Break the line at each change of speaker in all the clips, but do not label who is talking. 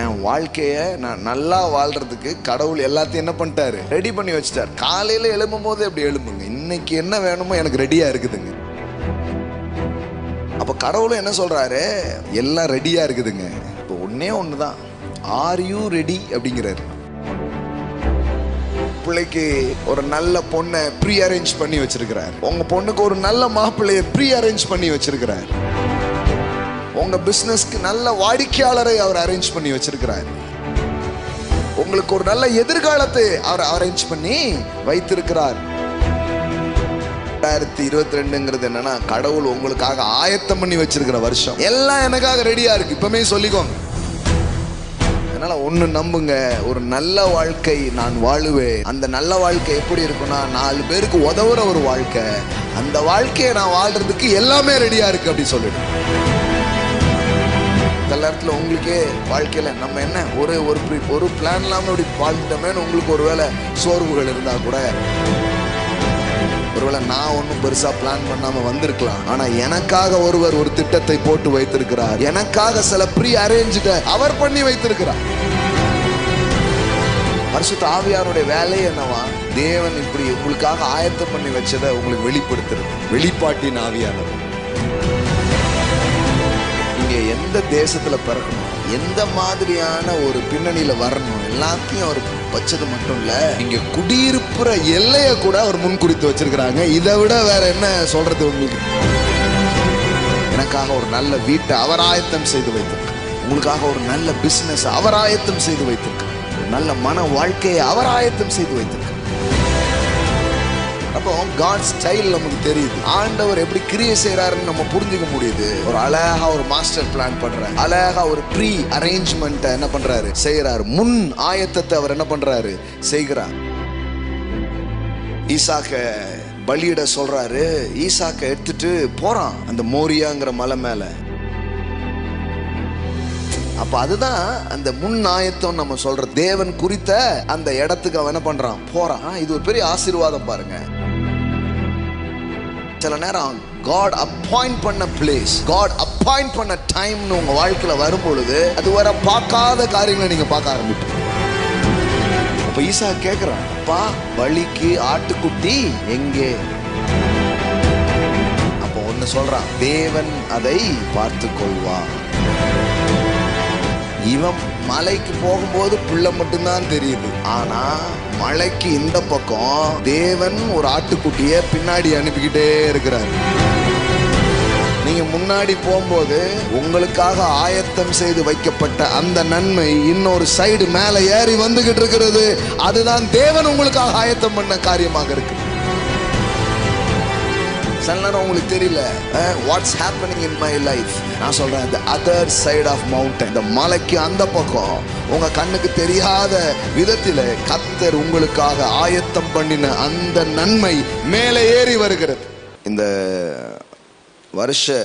என் வாழ்க்கைய நான் நல்லா வாழ்றதுக்கு கடவுள் எல்லாத்தையும் என்ன பண்ணிட்டாரு, ரெடி பண்ணி வச்சுட்டார். காலையில எழும்பும் போது எப்படி எழும்புங்க, இன்னைக்கு என்ன வேணுமோ எனக்கு ரெடியா இருக்குதுங்க. அப்ப கடவுளும் என்ன சொல்றாரு, எல்லாம் ரெடியா இருக்குதுங்க. இப்போ ஒன்னே ஒண்ணுதான், ஆர் யூ ரெடி அப்படிங்கிறாரு. பிள்ளைக்கு ஒரு நல்ல பொண்ணை ப்ரீ அரேஞ்ச் பண்ணி வச்சிருக்கிறார். உங்க பொண்ணுக்கு ஒரு நல்ல மாப்பிள்ளைய ப்ரீ அரேஞ்ச் பண்ணி வச்சிருக்கிறார். உங்க பிசினஸ்க்கு நல்ல வாடிக்கையாளரை அவர் அரேஞ்ச் பண்ணி வச்சிருக்கிறார். உங்களுக்கு ஒரு நல்ல எதிர்காலத்தை அவர் அரேஞ்ச் பண்ணி வைத்திருக்கிறார். 2022ங்கிறது என்னன்னா, கடவுள் உங்களுக்காக ஆயத்தம் பண்ணி வச்சிருக்கிற வருஷம். எல்லாம் எனக்காக ரெடியா இருக்கு, இப்பவுமே சொல்லிக்கோங்க. அதனால ஒண்ணு நம்புங்க, ஒரு நல்ல வாழ்க்கை நான் வாழுவேன். அந்த நல்ல வாழ்க்கை எப்படி இருக்குன்னா, 4 பேருக்கு உதவுற ஒரு வாழ்க்கை. அந்த வாழ்க்கையை நான் வாழ்றதுக்கு எல்லாமே ரெடியா இருக்கு அப்படி சொல்லிடு. சில நேரத்தில் உங்களுக்கே வாழ்க்கையில நம்ம என்ன ஒரு பிளான் இல்லாம அப்படி வாழ்ந்துட்டோமேன்னு உங்களுக்கு ஒருவேளை சோர்வுகள் இருந்தா கூட, ஒருவேளை நான் ஒன்றும் பெருசா பிளான் பண்ணாம வந்திருக்கலாம். ஆனா எனக்காக ஒருவர் ஒரு திட்டத்தை போட்டு வைத்திருக்கிறார். எனக்காக சில ப்ரீ அரேஞ்ச்ட அவர் பண்ணி வைத்திருக்கிறார். பரிசுத்த ஆவியாருடைய வேலை என்னவா, தேவன் இப்படி உங்களுக்காக ஆயத்தம் பண்ணி வச்சதை உங்களுக்கு வெளிப்படுத்துறது. வெளிப்பாட்டின் ஆவியானவர். நீங்க எந்த தேசத்துல பிறக்கணும், எந்த மாதிரியான ஒரு பின்னணியில வரணும், எல்லாத்தையும் அவர் வச்சது மட்டும் இல்ல, இங்க குடியிருப்புற எல்லைய கூட அவர் முன்குறித்து வச்சிருக்கிறாங்க. இதை விட வேற என்ன சொல்றது உங்களுக்கு? எனக்காக ஒரு நல்ல வீட்டை அவர் ஆயத்தம் செய்து வைத்திருக்கார். உங்களுக்காக ஒரு நல்ல பிசினஸ் அவர் ஆயத்தம் செய்து வைத்திருக்கார். ஒரு நல்ல மன வாழ்க்கையை அவர் ஆயத்தம் செய்து வைத்திருக்கார். அப்போ காட் ஸ்டைல் நமக்கு தெரியுது. ஆண்டவர் எப்படி கிரியை செய்யறாருன்னு நம்ம புரிஞ்சுக்க முடியுது. ஒரு அழகா ஒரு மாஸ்டர் பிளான் பண்றாரு. அழகா ஒரு ப்ரீ அரேஞ்ச்மெண்ட் என்ன பண்றாரு, செய்யறாரு. முன் ஆயத்தத்தை அவர் என்ன பண்றாரு, செய்கிறார். ஈசாக்க பலியிட சொல்றாரு. ஈசாக்க எடுத்துட்டு போறான் அந்த மோரியாங்கிற மலை மேல. அப்ப அதுதான் அந்த முன் ஆயத்தம் நம்ம சொல்ற. தேவன் குறித்த அந்த இடத்துக்கு அவன் என்ன பண்றான், போறான். இது ஒரு பெரிய ஆசீர்வாதம் பாருங்க. சில நேரம் காட் அப்பாயிண்ட் பண்ண பிளேஸ், காட் அப்பாயிண்ட் பண்ண டைம்னு உங்க வாழ்க்கையில வரும் பொழுது அது வர பார்க்காத காரியங்களை நீங்க பார்க்க ஆரம்பிப்பீங்க. அப்ப ஈசா கேக்குறான், அப்பா பலிக்கு ஆட்டுக்குட்டி எங்கே? அப்போ ஒண்ணு சொல்றான், தேவன் அதை பார்த்து கொள்வார். இவன் மலைக்கு போகும்போது புள்ள மட்டும்தான் தெரியுது. ஆனா மலைக்கு இந்த பக்கம் தேவன் ஒரு ஆட்டுக்குட்டிய பின்னாடி அனுப்பிக்கிட்டே இருக்கிறார். நீங்க முன்னாடி போகும்போது உங்களுக்காக ஆயத்தம் செய்து வைக்கப்பட்ட அந்த நன்மை இன்னொரு சைடு மேல ஏறி வந்துகிட்டு இருக்கிறது. அதுதான் தேவன் உங்களுக்காக ஆயத்தம் பண்ண காரியமாக இருக்கு. சில நேரம் உங்களுக்கு தெரியல, what's happening in my life. நான் சொல்றேன், the other side of mountain, இந்த மலைக்கு அந்த பக்கம் உங்க கண்ணுக்கு தெரியாத விதத்தில கர்த்தர் உங்களுக்காக ஆயத்தம் பண்ணின அந்த நன்மை மேலே ஏறி வருகிறது. இந்த வருஷ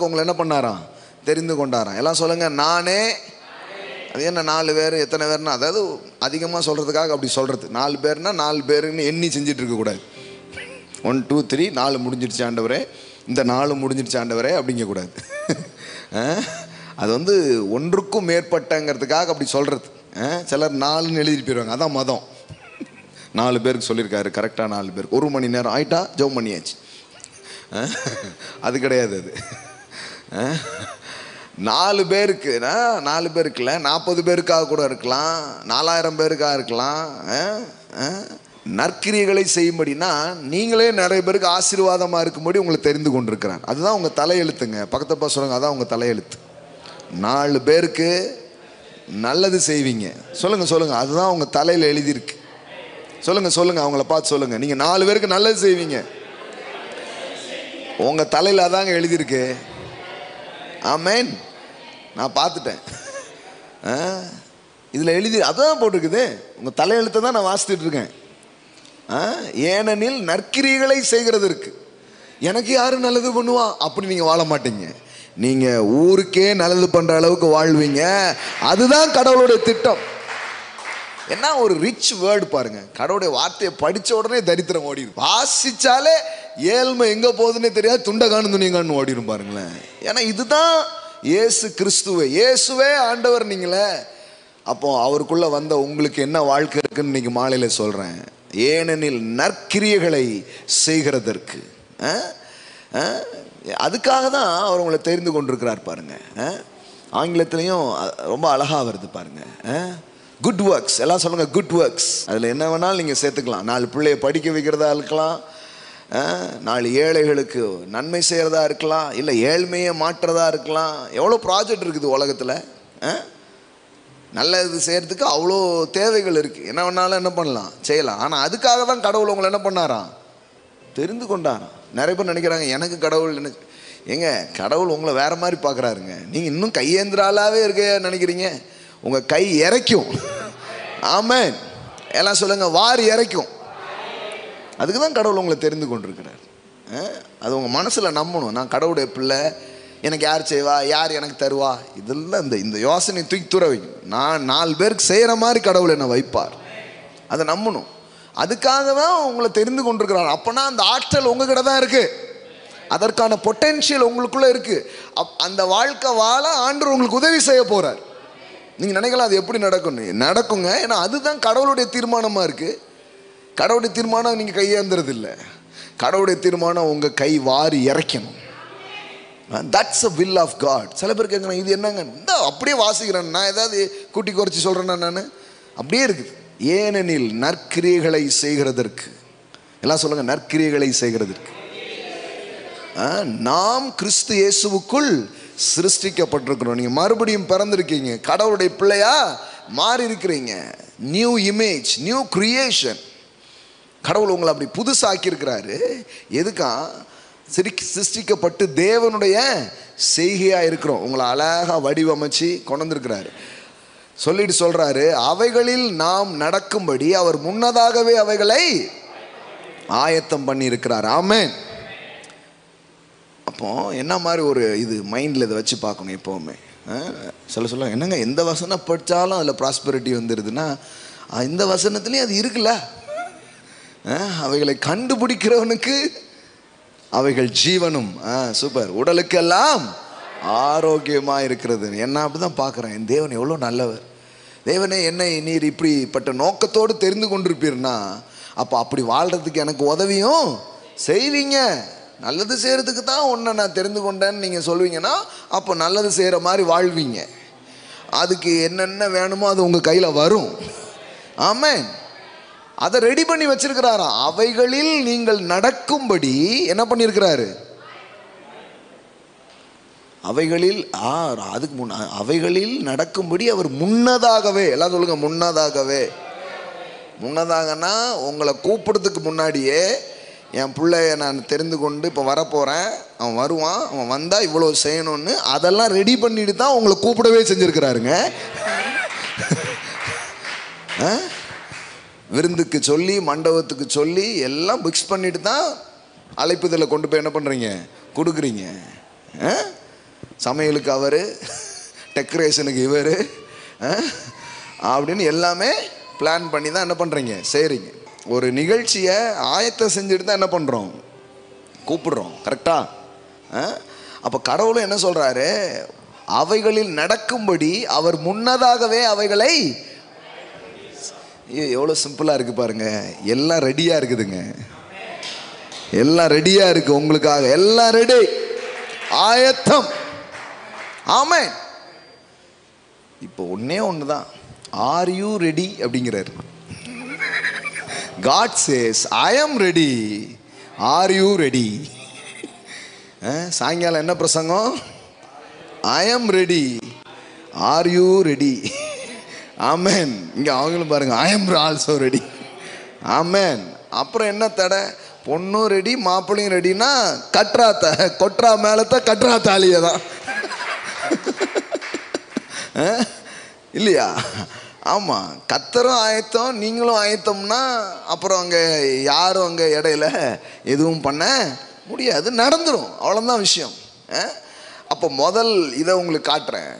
உங்களை என்ன பண்ணாராம், தெரிந்து கொண்டாராம். எல்லாம் சொல்லுங்க, நானே. அது என்ன 4 பேர் எத்தனை பேர்னா, அதாவது அதிகமாக சொல்கிறதுக்காக அப்படி சொல்கிறது. 4 பேர்னா 4 பேருன்னு எண்ணி செஞ்சுட்டு இருக்கக்கூடாது. 1 2 3 4 முடிஞ்சிடுச்சு ஆண்டவரே, இந்த 4 முடிஞ்சிடுச்சு ஆண்டவரே அப்படிங்கக்கூடாது. அது வந்து ஒன்றுக்கும் மேற்பட்டங்கிறதுக்காக அப்படி சொல்கிறது. சிலர் 4ன்னு எழுதிட்டு போயிடுவாங்க, அதான் மதம். 4 பேருக்கு சொல்லியிருக்காரு, கரெக்டாக 4 பேருக்கு 1 மணி நேரம் ஆயிட்டா ஜெபம் பண்ணியாச்சு. அது கிடையாது. அது 4 பேருக்குன்னா 4 பேருக்குல 40 பேருக்காக கூட இருக்கலாம், 4000 பேருக்காக இருக்கலாம். நற்கிரியைகளை செய்யும்படினா நீங்களே நிறைய பேருக்கு ஆசீர்வாதமாக இருக்கும்படி உங்களை தெரிந்து கொண்டிருக்கிறான். அதுதான் உங்கள் தலையெழுத்துங்க. பக்கத்தப்பா சொல்லுங்க, அதான் உங்கள் தலையெழுத்து. 4 பேருக்கு நல்லது செய்வீங்க. சொல்லுங்க சொல்லுங்க, அதுதான் உங்கள் தலையில் எழுதியிருக்கு. சொல்லுங்க சொல்லுங்க, அவங்கள பார்த்து சொல்லுங்க, நீங்கள் 4 பேருக்கு நல்லது செய்வீங்க. உங்கள் தலையில் அதாங்க எழுதியிருக்கு. ஆமேன். நான் பார்த்துட்டேன். இதில் எழுதி அதான் போட்டிருக்குது. உங்கள் தலையெழுத்தை தான் நான் வாசித்துட்டு இருக்கேன். ஏனெனில் நற்கிரியைகளை செய்கிறதற்கு எனக்கு யாரு நல்லது பண்ணுவா அப்படி நீங்கள் வாழ மாட்டீங்க. நீங்கள் ஊருக்கே நல்லது பண்ணுற அளவுக்கு வாழ்வீங்க. அதுதான் கடவுளுடைய திட்டம். என்ன ஒரு ரிச் வேர்டு பாருங்க. கடவுளுடைய வார்த்தையை படித்த உடனே தரித்திரம் ஓடிடும். வாசிச்சாலே ஏழ்மை எங்கே போகுதுன்னே தெரியாது, துண்டை காணும் துணியங்கான்னு ஓடிடும் பாருங்களேன். ஏன்னா இதுதான் இயேசு கிறிஸ்துவே. இயேசுவே ஆண்டவர் நீங்களே. அப்போ அவருக்குள்ள வந்த உங்களுக்கு என்ன வாழ்க்கை இருக்குன்னு இன்னைக்கு மாலையில் சொல்கிறேன். ஏனெனில் நற்கிரியைகளை செய்கிறதற்கு, அதுக்காக தான் அவர் உங்களை தெரிந்து கொண்டிருக்கிறார் பாருங்க. ஆங்கிலத்திலையும் ரொம்ப அழகாக வருது பாருங்க. Good works. எல்லாம் சொல்லுங்க, குட் ஒர்க்ஸ். அதில் என்ன வேணாலும் நீங்கள் சேர்த்துக்கலாம். 4 பிள்ளைய படிக்க வைக்கிறதா இருக்கலாம், 4 ஏழைகளுக்கு நன்மை செய்கிறதா இருக்கலாம், இல்லை ஏழ்மையை மாற்றுறதா இருக்கலாம். எவ்வளோ ப்ராஜெக்ட் இருக்குது உலகத்தில். நல்லது செய்கிறதுக்கு அவ்வளோ தேவைகள் இருக்குது. என்ன வேணாலும் என்ன பண்ணலாம், செய்யலாம். ஆனால் அதுக்காக தான் கடவுள் உங்களை என்ன பண்ணாராம், தெரிந்து கொண்டாராம். நிறைய பேர் நினைக்கிறாங்க எனக்கு கடவுள் என்ன. ஏங்க, கடவுள் உங்களை வேறு மாதிரி பார்க்குறாருங்க. நீங்கள் இன்னும் கையேந்திராலாவே இருக்க நினைக்கிறீங்க. உங்கள் கை இறைக்கும். ஆமென். எல்லாம் சொல்லுங்க, வாரி இறைக்கும். அதுக்கு தான் கடவுள் உங்களை தெரிந்து கொண்டிருக்கிறார். அது உங்கள் மனசில் நம்பணும். நான் கடவுளுடைய பிள்ளை, எனக்கு யார் செய்வா, யார் எனக்கு தருவா, இதெல்லாம் இந்த யோசனை தூக்கி தூர வைக்கணும். நான் 4 பேருக்கு செய்கிற மாதிரி கடவுள் என்னை வைப்பார், அதை நம்பணும். அதுக்காக தான் உங்களை தெரிந்து கொண்டிருக்கிறார். அப்போனா அந்த ஆற்றல் உங்ககிட்ட தான் இருக்குது. அதற்கான பொட்டென்ஷியல் உங்களுக்குள்ளே இருக்குது. அந்த வாழ்க்கை வாழ ஆண்டவர் உங்களுக்கு உதவி செய்ய போகிறார். நீங்கள் நினைக்கலாம் அது எப்படி நடக்குங்க. ஏன்னா அதுதான் கடவுளுடைய தீர்மானமாக இருக்குது. கடவுளுடைய தீர்மானம் நீங்கள் கையேந்துறது இல்லை. கடவுளுடைய தீர்மானம் உங்கள் கை வாரி இறைக்கணும். That's a will of God. சில பேர் கேட்குறேன், இது என்னங்க இந்த அப்படியே வாசிக்கிறேன், நான் ஏதாவது கூட்டி குறைச்சி சொல்கிறேன்னா நான் அப்படியே இருக்குது. ஏனெனில் நற்கிரியைகளை செய்கிறதற்கு, எல்லாம் சொல்லுங்கள், நற்கிரியைகளை செய்கிறதற்கு நாம் கிறிஸ்து இயேசுவுக்குள் சிருஷ்டிக்கப்பட்டிருக்கிறோம். நீங்கள் மறுபடியும் பிறந்திருக்கீங்க, கடவுளுடைய பிள்ளையா மாறி இருக்கிறீங்க. New image, new creation. கடவுள் உங்களை அப்படி புதுசாக்கி இருக்கிறாரு. எதுக்கா? சிருஷ்டிக்கப்பட்டு தேவனுடைய செய்கையாக இருக்கிறோம். உங்களை அழகாக வடிவமைச்சு கொண்டு வந்திருக்கிறாரு. சொல்லிட்டு சொல்கிறாரு, அவைகளில் நாம் நடக்கும்படி அவர் முன்னதாகவே அவைகளை ஆயத்தம் பண்ணி இருக்கிறார். ஆமென். அப்போ என்ன மாதிரி ஒரு இது மைண்டில் இதை வச்சு பார்க்கணும் எப்போவுமே. சொல்ல என்னங்க எந்த வசனம் படித்தாலும் அதில் ப்ராஸ்பெரிட்டி வந்துடுதுன்னா இந்த வசனத்துலேயும் அது இருக்குல்ல. அவைகளை கண்டுபிடிக்கிறவனுக்கு அவைகள் ஜீவனும் சூப்பர் உடலுக்கெல்லாம் ஆரோக்கியமாக இருக்கிறது. என்ன அப்படி தான் பார்க்குறேன். என் தேவன் எவ்வளோ நல்லவர். தேவனே, என்னை நீர் இப்படிப்பட்ட நோக்கத்தோடு தெரிந்து கொண்டிருப்பீர்னா அப்போ அப்படி வாழ்கிறதுக்கு எனக்கு உதவியும் செய்வீங்க. நல்லது செய்கிறதுக்கு தான் உன்னை நான் தெரிந்து கொண்டேன்னு நீங்கள் சொல்வீங்கன்னா அப்போ நல்லது செய்கிற மாதிரி வாழ்வீங்க. அதுக்கு என்னென்ன வேணுமோ அது உங்கள் கையில் வரும். ஆமென். அதை ரெடி பண்ணி வச்சிருக்கிறாராம். அவைகளில் நீங்கள் நடக்கும்படி என்ன பண்ணியிருக்கிறாரு? அவைகளில் அதுக்கு அவைகளில் நடக்கும்படி அவர் முன்னதாகவே, எல்லாம் சொல்லுங்க, முன்னதாகவே. முன்னதாகனா உங்களை கூப்பிடுறதுக்கு முன்னாடியே என் பிள்ளைய நான் தெரிந்து கொண்டு இப்போ வரப்போகிறேன், அவன் வருவான், அவன் வந்தால் இவ்வளோ செய்யணும்னு அதெல்லாம் ரெடி பண்ணிட்டு தான் உங்களை கூப்பிடவே செஞ்சுருக்கிறாருங்க. விருந்துக்கு சொல்லி, மண்டபத்துக்கு சொல்லி எல்லாம் பிக்ஸ் பண்ணிட்டு தான் அழைப்புதலை கொண்டு போய் என்ன பண்ணுறீங்க, கொடுக்குறீங்க. சமையலுக்கு அவர், டெக்கரேஷனுக்கு இவர் அப்படின்னு எல்லாமே பிளான் பண்ணி தான் என்ன பண்ணுறீங்க, செய்கிறீங்க. ஒரு நிகழ்ச்சியை ஆயத்தம் செஞ்சுட்டு தான் என்ன பண்ணுறோம், கூப்பிடுறோம். கரெக்டா? அப்போ கடவுளும் என்ன சொல்கிறாரு, அவைகளில் நடக்கும்படி அவர் முன்னதாகவே அவைகளை. எவ்வளோ சிம்பிளாக இருக்குது பாருங்க. எல்லாம் ரெடியாக இருக்குதுங்க, எல்லாம் ரெடியாக இருக்குது உங்களுக்காக, எல்லாம் ரெடி, ஆயத்தம். ஆமென். இப்போ ஒன்னே ஒன்று தான், ஆர் யூ ரெடி அப்படிங்கிறார். God says I am ready, are you ready? சாயங்காலம் என்ன பிரசங்கம், I am ready, are you ready? ஆமென். இங்கே அவங்களும் பாருங்க, I am also ready. ஆமென். அப்புறம் என்ன தடை, பொண்ணும் ரெடி மாப்பிள்ளையும் ரெடினா கொட்ரா மேலத்த கட்ரா தாலியை தான் இல்லையா? ஆமாம், கர்த்தரும் ஆயத்தம் நீங்களும் ஆயத்தம்னா அப்புறம் அங்கே யாரும் அங்கே இடையில எதுவும் பண்ண முடியாது, நடந்துடும். அவ்வளோதான் விஷயம். அப்போ முதல் இதை உங்களுக்கு காட்டுறேன்.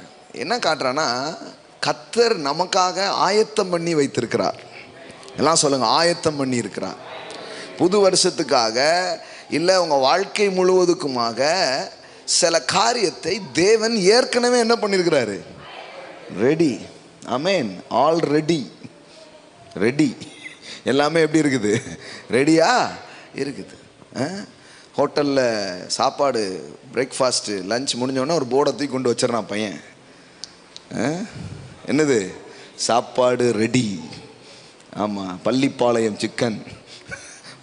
என்ன காட்டுறேன்னா, கர்த்தர் நமக்காக ஆயத்தம் பண்ணி வைத்திருக்கிறார். எல்லாம் சொல்லுங்க, ஆயத்தம் பண்ணி இருக்கிறார். புது வருஷத்துக்காக இல்லை உங்கள் வாழ்க்கை முழுவதுக்குமாக சில காரியத்தை தேவன் ஏற்கனவே என்ன பண்ணியிருக்கிறாரு, ready. Amen. Already, ready. எல்லாமே எப்படி இருக்குது, ரெடியா இருக்குது. ஹோட்டலில் சாப்பாடு பிரேக்ஃபாஸ்ட்டு லஞ்ச் முடிஞ்சோடனே ஒரு போர்டை தூக்கி கொண்டு வச்சிடறான் பையன். என்னது, சாப்பாடு ரெடி. ஆமாம், பள்ளிப்பாளையம் சிக்கன்,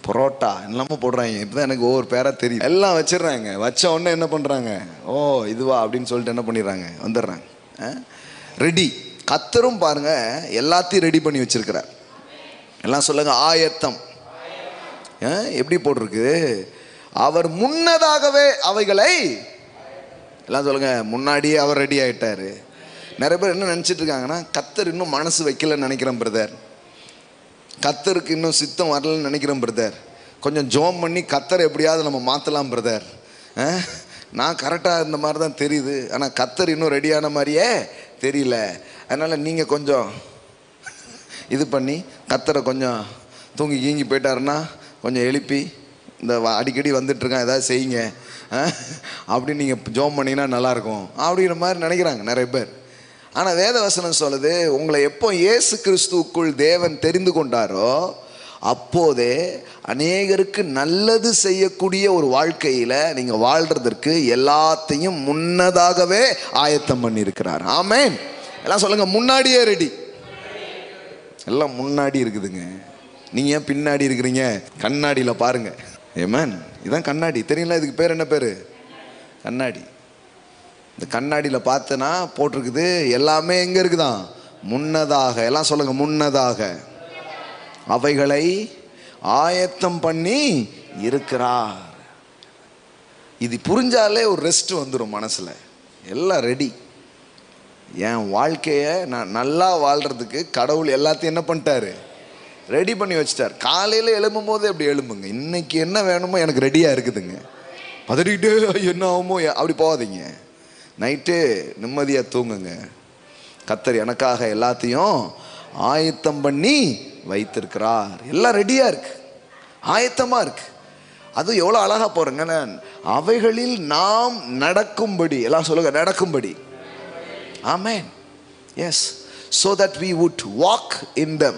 பரோட்டா எல்லாமே போடுறாங்க. இப்போ தான் எனக்கு ஒவ்வொரு பேராக தெரியும். எல்லாம் வச்சிடுறாங்க. வச்ச உடனே என்ன பண்ணுறாங்க, ஓ இதுவா அப்படின்னு சொல்லிட்டு என்ன பண்ணிடுறாங்க, வந்துடுறாங்க. ரெடி. கர்த்தரும் பாருங்க எல்லாத்தையும் ரெடி பண்ணி வச்சிருக்கிறார். எல்லாம் சொல்லுங்க, ஆயத்தம். எப்படி போட்டிருக்கு, அவர் முன்னதாகவே அவைகளை. எல்லாம் சொல்லுங்க, முன்னாடியே அவர் ரெடி ஆகிட்டாரு. நிறைய பேர் என்ன நினச்சிட்டு இருக்காங்கன்னா, கர்த்தர் இன்னும் மனசு வைக்கலன்னு நினைக்கிறேன் பிரதர், கர்த்தருக்கு இன்னும் சித்தம் வரலன்னு நினைக்கிறேன் பிரதர், கொஞ்சம் ஜோம் பண்ணி கர்த்தரை எப்படியாவது நம்ம மாற்றலாம் பிரதர். நான் கரெக்டாக இருந்த மாதிரி தான் தெரியுது, ஆனால் கர்த்தர் இன்னும் ரெடியான மாதிரியே தெரியல. அதனால் நீங்கள் கொஞ்சம் இது பண்ணி கர்த்தரை கொஞ்சம் தூங்கி கீங்கி போயிட்டாருன்னா கொஞ்சம் எழுப்பி இந்த அடிக்கடி வந்துட்டுருக்கான் ஏதாவது செய்யுங்க அப்படின்னு நீங்கள் ஜோம் பண்ணிங்கன்னா நல்லாயிருக்கும் அப்படிங்கிற மாதிரி நினைக்கிறாங்க நிறைய பேர். ஆனால் வேதவசனம் சொல்லுது, உங்களை எப்போ இயேசு கிறிஸ்துவுக்குள் தேவன் தெரிந்து கொண்டாரோ அப்போதே அநேகருக்கு நல்லது செய்யக்கூடிய ஒரு வாழ்க்கையில் நீங்கள் வாழ்கிறதற்கு எல்லாத்தையும் முன்னதாகவே ஆயத்தம் பண்ணியிருக்கிறார். ஆமென். எல்லாம் சொல்லுங்க, முன்னாடியே ரெடி. எல்லாம் முன்னாடி இருக்குதுங்க. நீங்கள் ஏன் பின்னாடி இருக்கிறீங்க? கண்ணாடியில் பாருங்க. ஆமென். இதான் கண்ணாடி, தெரியல இதுக்கு பேர் என்ன பேர், கண்ணாடி. இந்த கண்ணாடியில் பார்த்தனா போட்டிருக்குது எல்லாமே எங்கே இருக்குதான், முன்னதாக. எல்லாம் சொல்லுங்க, முன்னதாக அவைகளை ஆயத்தம் பண்ணி இருக்கிறார். இது புரிஞ்சாலே ஒரு ரெஸ்ட் வந்துடும் மனசில். எல்லாம் ரெடி. என் வாழ்க்கையை நான் நல்லா வாழ்கிறதுக்கு கடவுள் எல்லாத்தையும் என்ன பண்ணிட்டாரு, ரெடி பண்ணி வச்சிட்டார். காலையில் எழும்பும் போது அப்படி எழும்புங்க, இன்னைக்கு என்ன வேணுமோ எனக்கு ரெடியாக இருக்குதுங்க. பதறிக்கிட்டே என்ன ஆகுமோ அப்படி போகாதீங்க. நைட்டு நிம்மதியாக தூங்குங்க. கர்த்தர் எனக்காக எல்லாத்தையும் ஆயத்தம் பண்ணி வைத்திருக்கிறார். எல்லாம் ரெடியாக இருக்கு, ஆயத்தமாக இருக்கு. அது எவ்வளோ அழகாக போகிறேங்க. அவைகளில் நாம் நடக்கும்படி. எல்லாம் சொல்லுங்க, நடக்கும்படி. Amen. Yes. So that we would walk in them,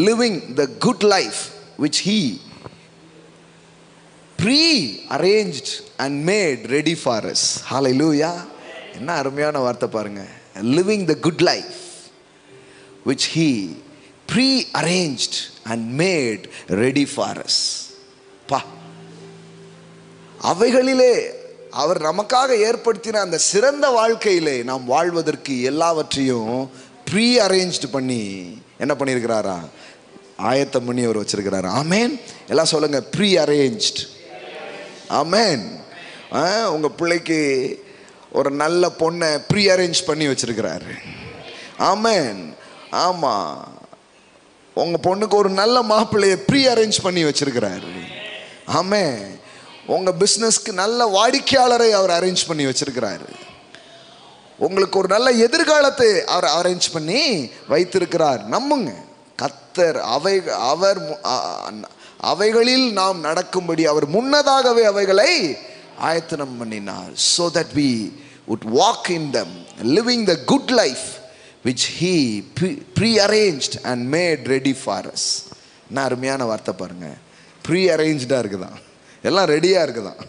living the good life which He pre-arranged and made ready for us. Hallelujah. என்ன அருமையான வார்த்தை பாருங்க. Living the good life which He pre-arranged and made ready for us. பா, அவைகளிலே அவர் நமக்காக ஏற்படுத்தின அந்த சிறந்த வாழ்க்கையிலே நாம் வாழ்வதற்கு எல்லாவற்றையும் ப்ரீ அரேஞ்ச்டு பண்ணி என்ன பண்ணியிருக்கிறாரா, ஆயத்தம் பண்ணி அவர் வச்சிருக்கிறாரு. ஆமேன். எல்லாம் சொல்லுங்க, ப்ரீ அரேஞ்ச்டு. ஆமேன். உங்கள் பிள்ளைக்கு ஒரு நல்ல பொண்ணை ப்ரீ அரேஞ்ச் பண்ணி வச்சிருக்கிறாரு. ஆமேன். ஆமாம், உங்கள் பொண்ணுக்கு ஒரு நல்ல மாப்பிள்ளையை ப்ரீ அரேஞ்ச் பண்ணி வச்சிருக்கிறாரு. ஆமேன். உங்கள் பிஸ்னஸ்க்கு நல்ல வாடிக்கையாளரை அவர் அரேஞ்ச் பண்ணி வச்சிருக்கிறாரு. உங்களுக்கு ஒரு நல்ல எதிர்காலத்தை அவர் அரேஞ்ச் பண்ணி வைத்திருக்கிறார். நம்புங்க, கர்த்தர் அவைகளில் நாம் நடக்கும்படி அவர் முன்னதாகவே அவைகளை ஆயத்தனம் பண்ணினார். so that we would walk in them, living the good life which he pre-arranged and made ready for us. என்ன அருமையான வார்த்தை பாருங்க. ப்ரீ-அரேஞ்ச்டாக இருக்குதான், எல்லாம் ரெடியாக இருக்குதான்,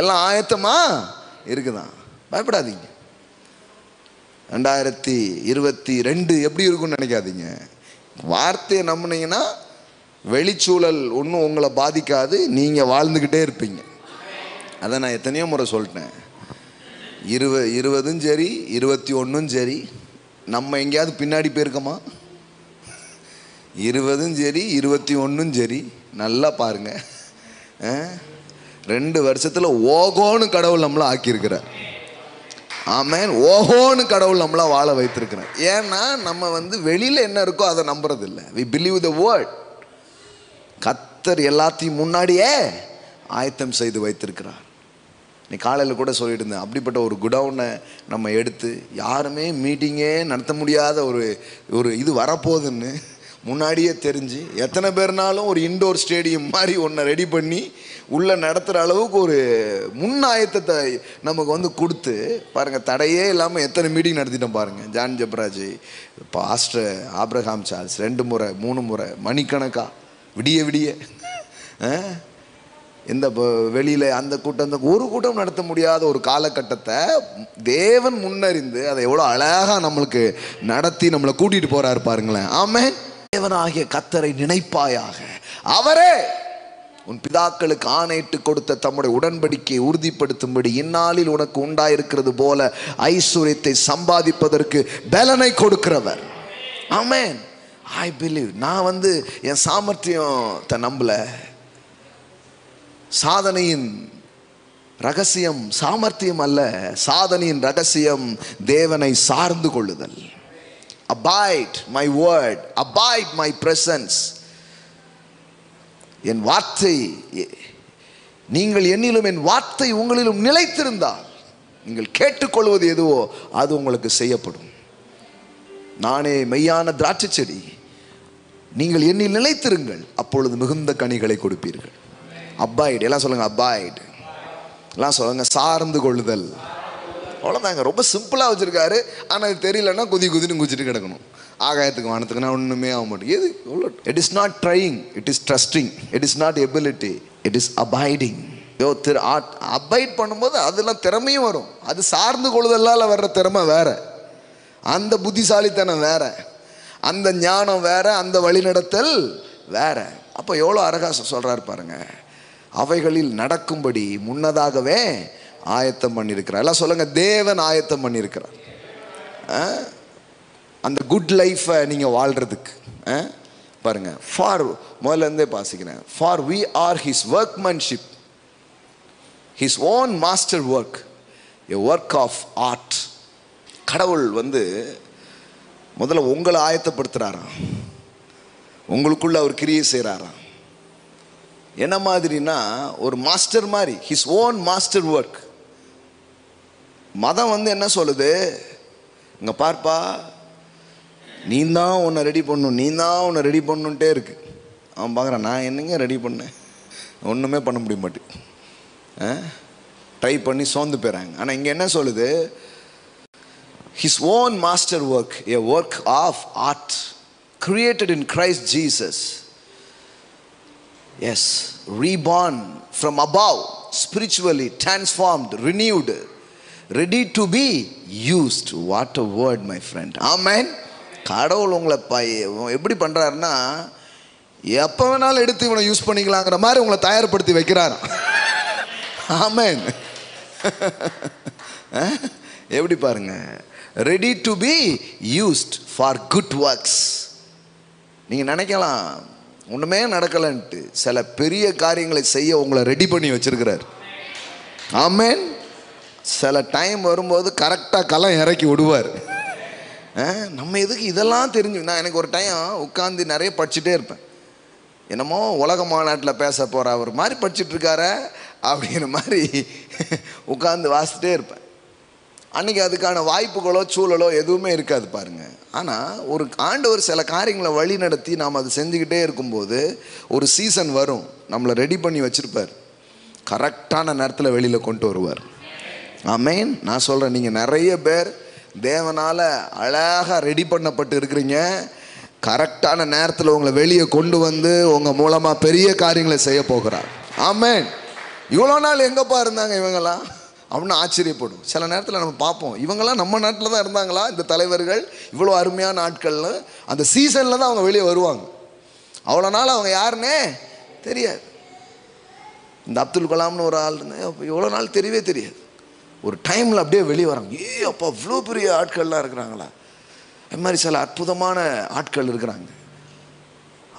எல்லாம் ஆயத்தமாக இருக்குதான். பயப்படாதீங்க. 2022 எப்படி இருக்குன்னு நினைக்காதீங்க. வார்த்தையை நம்பினீங்கன்னா வெளிச்சூழல் ஒன்றும் உங்களை பாதிக்காது, நீங்கள் வாழ்ந்துக்கிட்டே இருப்பீங்க. அதை நான் எத்தனையோ முறை சொல்லிட்டேன். 20 சரி 21 சரி, நம்ம எங்கேயாவது பின்னாடி போயிருக்கோமா? 20 சரி 21 சரி, நல்லா பாருங்க. 2 வருஷத்தில் ஓகோன்னு கடவுள் நம்மளை ஆக்கியிருக்கிறார். ஆமேன். ஓஹோன்னு கடவுள் நம்மளை வாழ வைத்திருக்கிறார். ஏன்னா நம்ம வெளியில் என்ன இருக்கோ அதை நம்புறது இல்லை. we believe the word. கர்த்தர் எல்லாத்தையும் முன்னாடியே ஆயத்தம் செய்து வைத்திருக்கிறார். நீ காலையில் கூட சொல்லிட்டு இருந்தேன், அப்படிப்பட்ட ஒரு குடவுனை நம்ம எடுத்து யாருமே மீட்டிங்கே நடத்த முடியாத ஒரு இது வரப்போகுதுன்னு முன்னாடியே தெரிஞ்சு, எத்தனை பேர்னாலும் ஒரு இண்டோர் ஸ்டேடியம் மாதிரி ஒன்றை ரெடி பண்ணி உள்ளே நடத்துகிற அளவுக்கு ஒரு முன் ஆயத்தத்தை நமக்கு கொடுத்து பாருங்கள். தடையே இல்லாமல் எத்தனை மீட்டிங் நடத்திட்டோம் பாருங்கள். John Jebaraj, pastor Abraham Charles 2 முறை 3 முறை மணிக்கணக்காக விடிய இந்த வெளியில் அந்த கூட்டம் ஒரு கூட்டம் நடத்த முடியாத ஒரு காலகட்டத்தை தேவன் முன்னறிந்து அதை எவ்வளோ அழகாக நம்மளுக்கு நடத்தி நம்மளை கூட்டிகிட்டு போகிறாரு பாருங்களேன். ஆமென். தேவனாகிய கர்த்தரை நினைப்பாயாக, அவரே உன் பிதாக்களுக்கு ஆணையிட்டு கொடுத்த தம்முடைய உடன்படிக்கையை உறுதிப்படுத்தும்படி இந்நாளில் உனக்கு உண்டாயிருக்கிறது போல ஐஸ்வர்யத்தை சம்பாதிப்பதற்கு பலனை கொடுக்கிறவர். ஆமென். I believe. நான் என் சாமர்த்தியத்தை நம்பல. சாதனையின் ரகசியம் சாமர்த்தியம் அல்ல, சாதனையின் ரகசியம் தேவனை சார்ந்து கொள்ளுதல். abide my word, abide my presence. என் வார்த்தை நீங்கள் என்னிலும் என் வார்த்தை உங்களிலும் நிலைத்திருந்தால் நீங்கள் கேட்டுக்கொள்வது எதுவோ அது உங்களுக்கு செய்யப்படும். நானே மெய்யான திராட்சை செடி, நீங்கள் என்னில் நிலைத்திருங்கள், அப்பொழுது மிகுந்த கனிகளை கொடுப்பீர்கள். அபாய்டு. எல்லாம் சொல்லுங்க அபாய்டு. எல்லாம் சொல்லுங்க சார்ந்து கொள்ளுதல். அவ்வளோதாங்க. ரொம்ப சிம்பிளாக வச்சுருக்காரு. ஆனால் இது தெரியலன்னா குதின்னு குதிச்சுட்டு கிடக்கணும். ஆகாயத்துக்கு வானத்துக்குன்னா ஒன்றுமே ஆக மாட்டேங்குது. It is not trying, it is trusting. It is not ability, it is abiding. Abide பண்ணும்போது அதெல்லாம் திறமையும் வரும். அது சார்ந்து கொள்ளுதலால் வர்ற திறமை வேற, அந்த புத்திசாலித்தனம் வேற, அந்த ஞானம் வேற, அந்த வழிநடத்தல் வேற. அப்போ எவ்வளோ அழகாக சொல்கிறாரு பாருங்க. அவைகளில் நடக்கும்படி முன்னதாகவே ஆயத்தம் பண்ணியிருக்கிறார். எல்லாம் சொல்லுங்க, தேவன் ஆயத்தம் பண்ணியிருக்கிறார் அந்த குட் லைஃப்பை நீங்கள் வாழ்கிறதுக்கு. பாருங்க, ஃபார் முதல்ல இருந்தே பாசிக்கிறேன். For we are his workmanship, his own master work, a work of art. கடவுள் முதல்ல உங்களை ஆயத்தப்படுத்துகிறாராம், உங்களுக்குள்ள அவர் கிரியை செய்கிறாராம். என்ன மாதிரினா ஒரு மாஸ்டர் மாதிரி, ஹிஸ் ஓன் மாஸ்டர் ஒர்க். மதம் என்ன சொல்லுது, இங்கே பார்ப்பா நீ தான் உன்னை ரெடி பண்ணணும், நீ தான் உன்னை ரெடி பண்ணுன்ட்டே இருக்கு. அவன் பார்க்குறான், நான் என்னங்க ரெடி பண்ணேன், ஒன்றுமே பண்ண முடிய மாட்டேன், ட்ரை பண்ணி சோர்ந்து போயிறாங்க. ஆனால் இங்கே என்ன சொல்லுது, his own master work, a work of art created in Christ Jesus. Yes, reborn from above, spiritually transformed, renewed, ready to be used. What a word, my friend. Amen. கடவுள் உங்களை எப்படி பண்ணுறாருன்னா, எப்போ வேணாலும் எடுத்து இவனை யூஸ் பண்ணிக்கலாங்கிற மாதிரி உங்களை தயார்படுத்தி வைக்கிறார். ஆமென். எப்படி பாருங்க, ready to be used for good works. நீங்கள் நினைக்கலாம் ஒன்றுமே நடக்கலன்ட்டு, சில பெரிய காரியங்களை செய்ய உங்களை ரெடி பண்ணி வச்சிருக்கிறார். ஆமென். சில டைம் வரும்போது கரெக்டாக களம் இறக்கி விடுவார். நம்ம எதுக்கு இதெல்லாம் தெரிஞ்சு, நான் எனக்கு ஒரு டைம் உட்காந்து நிறைய படிச்சுட்டே இருப்பேன். என்னமோ உலக மாநாட்டில் பேச போகிற அவர் மாதிரி படிச்சுட்டு இருக்கார அப்படிங்கிற மாதிரி உட்காந்து வாசிட்டே இருப்பேன். அன்றைக்கி அதுக்கான வாய்ப்புகளோ சூழலோ எதுவுமே இருக்காது பாருங்கள். ஆனால் ஒரு ஆண்டவர் சில காரியங்களை வழி நடத்தி நாம் அதை செஞ்சுக்கிட்டே இருக்கும்போது ஒரு சீசன் வரும், நம்மளை ரெடி பண்ணி வச்சுருப்பார், கரெக்டான நேரத்தில் வெளியில் கொண்டு வருவார். ஆமேன். நான் சொல்கிறேன், நீங்கள் நிறைய பேர் தேவனால் அழகாக ரெடி பண்ணப்பட்டு இருக்கிறீங்க. கரெக்டான நேரத்தில் உங்களை வெளியே கொண்டு வந்து உங்கள் மூலமாக பெரிய காரியங்களை செய்ய போகிறார். ஆமேன். இவ்வளோ நாள் எங்கேப்பா இருந்தாங்க இவங்கெல்லாம் அப்படின்னு ஆச்சரியப்படும். சில நேரத்தில் நம்ம பார்ப்போம், இவங்கெல்லாம் நம்ம நாட்டில் தான் இருந்தாங்களா இந்த தலைவர்கள், இவ்வளோ அருமையான ஆட்கள்னு. அந்த சீசனில் தான் அவங்க வெளியே வருவாங்க. அவ்வளோ நாள் அவங்க யாருன்னே தெரியாது. இந்த அப்துல் கலாம்னு ஒரு ஆள் இவ்வளோ நாள் தெரியவே தெரியாது. ஒரு டைமில் அப்படியே வெளியே வராங்க. அப்பா இவ்வளோ பெரிய ஆட்கள்லாம் இருக்கிறாங்களா, அது மாதிரி சில அற்புதமான ஆட்கள் இருக்கிறாங்க,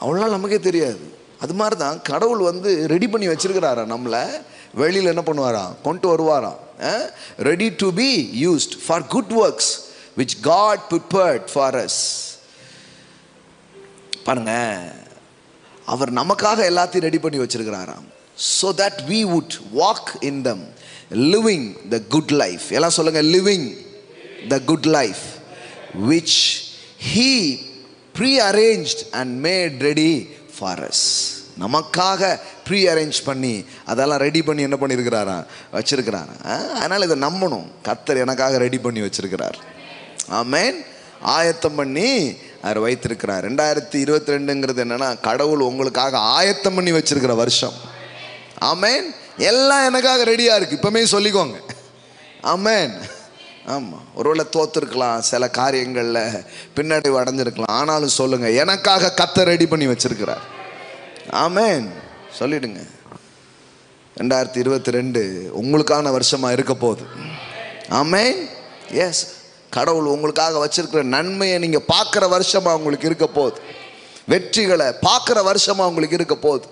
அவ்வளோ நாள் நமக்கே தெரியாது. அது மாதிரி தான் கடவுள் வந்து ரெடி பண்ணி வச்சிருக்கிறாரா, நம்மளை வெளியில் என்ன பண்ணுவாரா, கொண்டு வருவாராம். Ready to be used for good works which God prepared for us. பாருங்க, அவர் நமக்காக எல்லாத்தையும் ரெடி பண்ணி வச்சிருக்கிறாராம். so that we would walk in them, living the good life. எல்லாம் சொல்லுங்க, living the good life which he pre-arranged and made ready for us. நமக்காக pre arrange பண்ணி அதெல்லாம் ரெடி பண்ணி என்ன பண்ணியிருக்கிறாரா, வச்சிருக்கிறாரா. அதனால் இதை நம்பணும், கர்த்தர் எனக்காக ரெடி பண்ணி வச்சிருக்கிறார். ஆமேன். ஆயத்தம் பண்ணி அவர் வைத்திருக்கிறார். 2022ங்கிறது என்னன்னா, கடவுள் உங்களுக்காக ஆயத்தம் பண்ணி வச்சிருக்கிற வருஷம். ஆமேன். எல்லாம் எனக்காக ரெடியாக இருக்குது, இப்போமே சொல்லிக்கோங்க. ஆமேன். ஆமாம், ஒருவேளை தோற்றுருக்கலாம், சில காரியங்களில் பின்னாடி அடைஞ்சிருக்கலாம், ஆனாலும் சொல்லுங்கள், எனக்காக கர்த்தர் ரெடி பண்ணி வச்சிருக்கிறார். ஆமேன். சொல்லிடுங்க, 2022 உங்களுக்கான வருஷமாக இருக்க போகுது. ஆமேன். எஸ், கடவுள் உங்களுக்காக வச்சிருக்கிற நன்மையை நீங்கள் பார்க்குற வருஷமாக உங்களுக்கு இருக்க போகுது. வெற்றிகளை பார்க்குற வருஷமாக உங்களுக்கு இருக்க போகுது.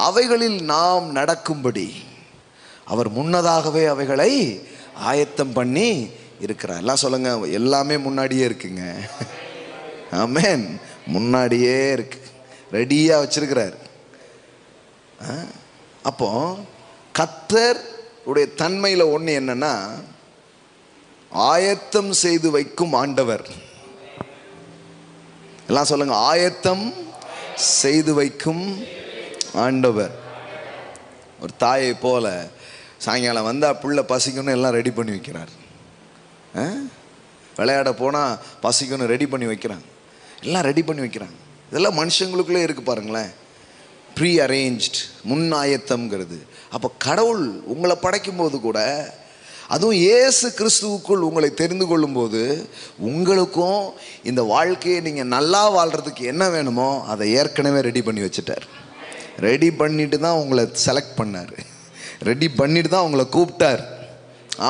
அவைகளில் நாம் நடக்கும்படி அவர் முன்னதாகவே அவைகளை ஆயத்தம் பண்ணி இருக்கிறார். எல்லாம் சொல்லுங்க, எல்லாமே முன்னாடியே இருக்குங்க. ஆமேன். முன்னாடியே இருக்கு, ரெடியாக வச்சிருக்கிறார். அப்போ கர்த்தர் உடைய தன்மையில் ஒன்று என்னன்னா, ஆயத்தம் செய்து வைக்கும் ஆண்டவர். எல்லாம் சொல்லுங்க, ஆயத்தம் செய்து வைக்கும் ஆண்டவர். ஒரு தாயை போல சாயங்காலம் வந்தால் புள்ள பசிக்கணும் எல்லாம் ரெடி பண்ணி வைக்கிறார். விளையாட போனால் பசிக்கணும் ரெடி பண்ணி வைக்கிறாங்க, எல்லாம் ரெடி பண்ணி வைக்கிறாங்க. இதெல்லாம் மனுஷங்களுக்குள்ளே இருக்குது பாருங்களேன், ப்ரீ அரேஞ்ச்ட், முன் ஆயத்தம்ங்கிறது. அப்போ கடவுள் உங்களை படைக்கும் போது கூட, அதுவும் இயேசு கிறிஸ்துவுக்குள் உங்களை தெரிந்து கொள்ளும்போது, உங்களுக்கும் இந்த வாழ்க்கையை நீங்கள் நல்லா வாழ்கிறதுக்கு என்ன வேணுமோ அதை ஏற்கனவே ரெடி பண்ணி வச்சுட்டார். ரெடி பண்ணிட்டு தான் உங்களை செலக்ட் பண்ணார், ரெடி பண்ணிட்டு தான் உங்களை கூப்பிட்டார்.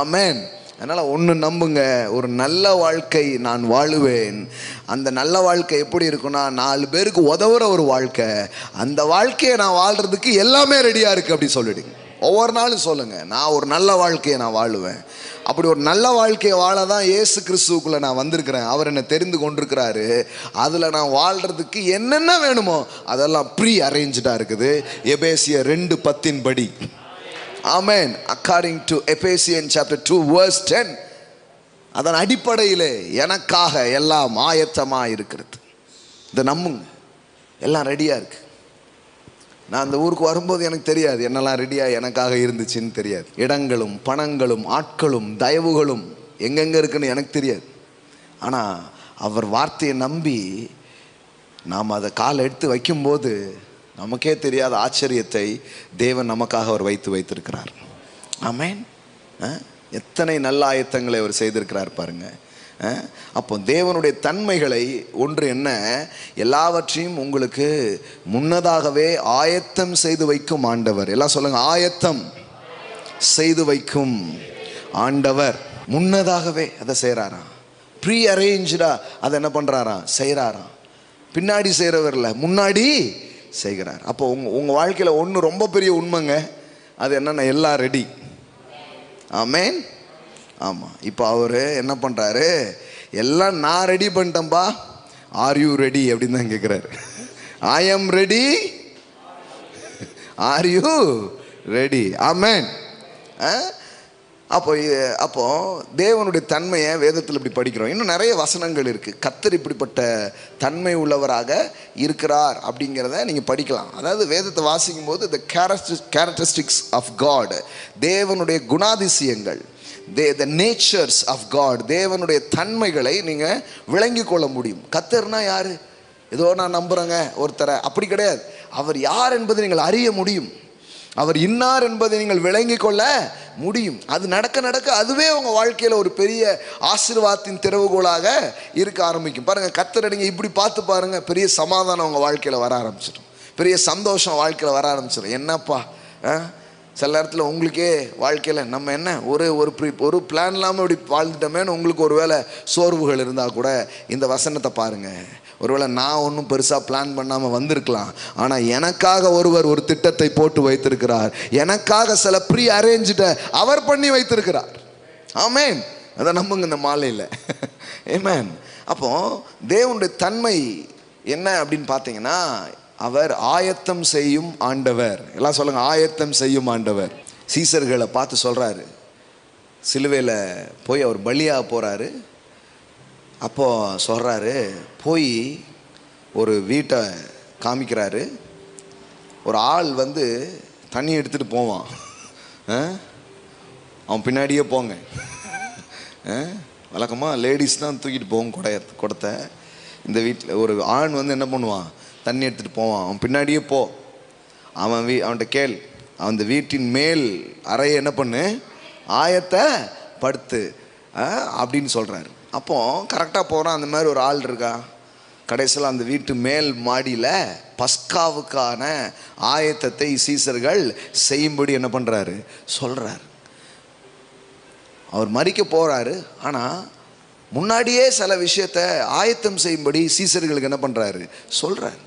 ஆமேன். அதனால் ஒன்று நம்புங்க, ஒரு நல்ல வாழ்க்கை நான் வாழுவேன். அந்த நல்ல வாழ்க்கை எப்படி இருக்குன்னா, 4 பேருக்கு உதவுற ஒரு வாழ்க்கை. அந்த வாழ்க்கையை நான் வாழ்கிறதுக்கு எல்லாமே ரெடியாக இருக்குது அப்படி சொல்லிடுங்க. ஒவ்வொரு நாளும் சொல்லுங்கள், நான் ஒரு நல்ல வாழ்க்கையை நான் வாழுவேன். அப்படி ஒரு நல்ல வாழ்க்கையை வாழ தான் இயேசு கிறிஸ்துவுக்குள்ளே நான் வந்திருக்கிறேன். அவர் என்னை தெரிந்து கொண்டிருக்கிறாரு. அதில் நான் வாழ்கிறதுக்கு என்னென்ன வேணுமோ அதெல்லாம் ப்ரீ அரேஞ்சாக இருக்குது. எபேசியர் 2:10 படி. Amen. According to Ephesians chapter 2 verse 10, அதன் அடிப்படையில் எனக்காக எல்லாம் ஆயத்தமாக இருக்கிறது. இதை நம்புங்க, எல்லாம் ரெடியாக இருக்கு. நான் அந்த ஊருக்கு வரும்போது எனக்கு தெரியாது என்னெல்லாம் ரெடியாக எனக்காக இருந்துச்சுன்னு தெரியாது. இடங்களும் பணங்களும் ஆட்களும் தயவுகளும் எங்கெங்கே இருக்குன்னு எனக்கு தெரியாது. ஆனால் அவர் வார்த்தையை நம்பி நாம் அதை கால் எடுத்து வைக்கும்போது நமக்கே தெரியாத ஆச்சரியத்தை தேவன் நமக்காக அவர் வைத்திருக்கிறார். ஆமேன். எத்தனை நல்ல ஆயத்தங்களை அவர் செய்திருக்கிறார் பாருங்க. அப்போ தேவனுடைய தன்மைகளை ஒன்று என்ன, எல்லாவற்றையும் உங்களுக்கு முன்னதாகவே ஆயத்தம் செய்து வைக்கும் ஆண்டவர். எல்லாம் சொல்லுங்க, ஆயத்தம் செய்து வைக்கும் ஆண்டவர். முன்னதாகவே அதை செய்கிறாராம், ப்ரீ அரேஞ்சா அதை என்ன பண்ணுறாராம், செய்கிறாராம். பின்னாடி செய்கிறவர் இல்லை, முன்னாடி செய்கிறார். அப்போ உங்கள் வாழ்க்கையில் ஒன்று ரொம்ப பெரிய உண்மைங்க, அது என்னென்ன, எல்லாம் ரெடி. ஆமேன். ஆமாம். இப்போ அவர் என்ன பண்ணுறாரு, எல்லாம் நான் ரெடி பண்ணிட்டேன்பா, ஆர் யூ ரெடி அப்படின்னு தான் கேட்குறாரு. I am ready, are you ready. Amen. அப்போ தேவனுடைய தன்மையை வேதத்தில் இப்படி படிக்கிறோம். இன்னும் நிறைய வசனங்கள் இருக்குது. கர்த்தர் இப்படிப்பட்ட தன்மை உள்ளவராக இருக்கிறார் அப்படிங்கிறத நீங்கள் படிக்கலாம். அதாவது வேதத்தை வாசிக்கும் போது த கேரக்டரிஸ்டிக்ஸ் ஆஃப் காட், தேவனுடைய குணாதிசயங்கள், த நேச்சர்ஸ் ஆஃப் காட், தேவனுடைய தன்மைகளை நீங்கள் விளங்கி கொள்ள முடியும். கர்த்தர்னா யார்? ஏதோ நான் நம்புகிறேங்க ஒருத்தரை, அப்படி கிடையாது. அவர் யார் என்பதை நீங்கள் அறிய முடியும். அவர் இன்னார் என்பதை நீங்கள் விளங்கி கொள்ள முடியும். அது நடக்க நடக்க அதுவே உங்கள் வாழ்க்கையில் ஒரு பெரிய ஆசீர்வாதத்தின் திறவுகோலாக இருக்க ஆரம்பிக்கும். பாருங்கள், கர்த்தரை நீங்கள் இப்படி பார்த்து பாருங்கள், பெரிய சமாதானம் உங்கள் வாழ்க்கையில் வர ஆரம்பிச்சிடும், பெரிய சந்தோஷம் வாழ்க்கையில் வர ஆரம்பிச்சிடும். என்னப்பா சில நேரத்தில் உங்களுக்கே வாழ்க்கையில் நம்ம என்ன ஒரு பிளான் இல்லாமல் இப்படி வாழ்ந்துட்டோமேன்னு உங்களுக்கு ஒரு வேளை சோர்வுகள் இருந்தால் கூட இந்த வசனத்தை பாருங்கள். ஒருவேளை நான் ஒன்றும் பெருசாக பிளான் பண்ணாமல் வந்திருக்கலாம், ஆனால் எனக்காக ஒருவர் ஒரு திட்டத்தை போட்டு வைத்திருக்கிறார். எனக்காக சில ப்ரீ அரேஞ்சிட்ட அவர் பண்ணி வைத்திருக்கிறார். ஆமேன். அதை நம்புங்க இந்த மாலையில். ஆமேன். அப்போ தேவனுடைய தன்மை என்ன அப்படின்னு பார்த்தீங்கன்னா, அவர் ஆயத்தம் செய்யும் ஆண்டவர். எல்லாம் சொல்லுங்க, ஆயத்தம் செய்யும் ஆண்டவர். சீசர்களை பார்த்து சொல்கிறாரு, சிலுவையில் போய் அவர் பலியாக போகிறாரு. அப்போ சொல்கிறாரு, போய் ஒரு வீட்டை காமிக்கிறாரு. ஒரு ஆள் வந்து தண்ணி எடுத்துகிட்டு போவான், அவன் பின்னாடியே போங்க. வழக்கமாக லேடிஸ் தான் தூக்கிட்டு போவோம் குடத்தை. இந்த வீட்டில் ஒரு ஆண் வந்து என்ன பண்ணுவான், தண்ணி எடுத்துகிட்டு போவான், அவன் பின்னாடியே போ. அவன்கிட்ட கேள், அந்த வீட்டின் மேல் அறையை என்ன பண்ணு, ஆயத்தை படுத்து அப்படின்னு சொல்கிறாரு. அப்போ கரெக்டாக போகிறான். அந்த மாதிரி ஒரு ஆள் இருக்கா. கடைசியில் அந்த வீட்டு மேல் மாடியில் பஸ்காவுக்கான ஆயத்தத்தை சீசர்கள் செய்யும்படி என்ன பண்ணுறாரு, சொல்கிறார். அவர் மரிக்க போகிறாரு, ஆனால் முன்னாடியே சில விஷயத்தை ஆயத்தம் செய்யும்படி சீசர்களுக்கு என்ன பண்ணுறாரு, சொல்கிறார்.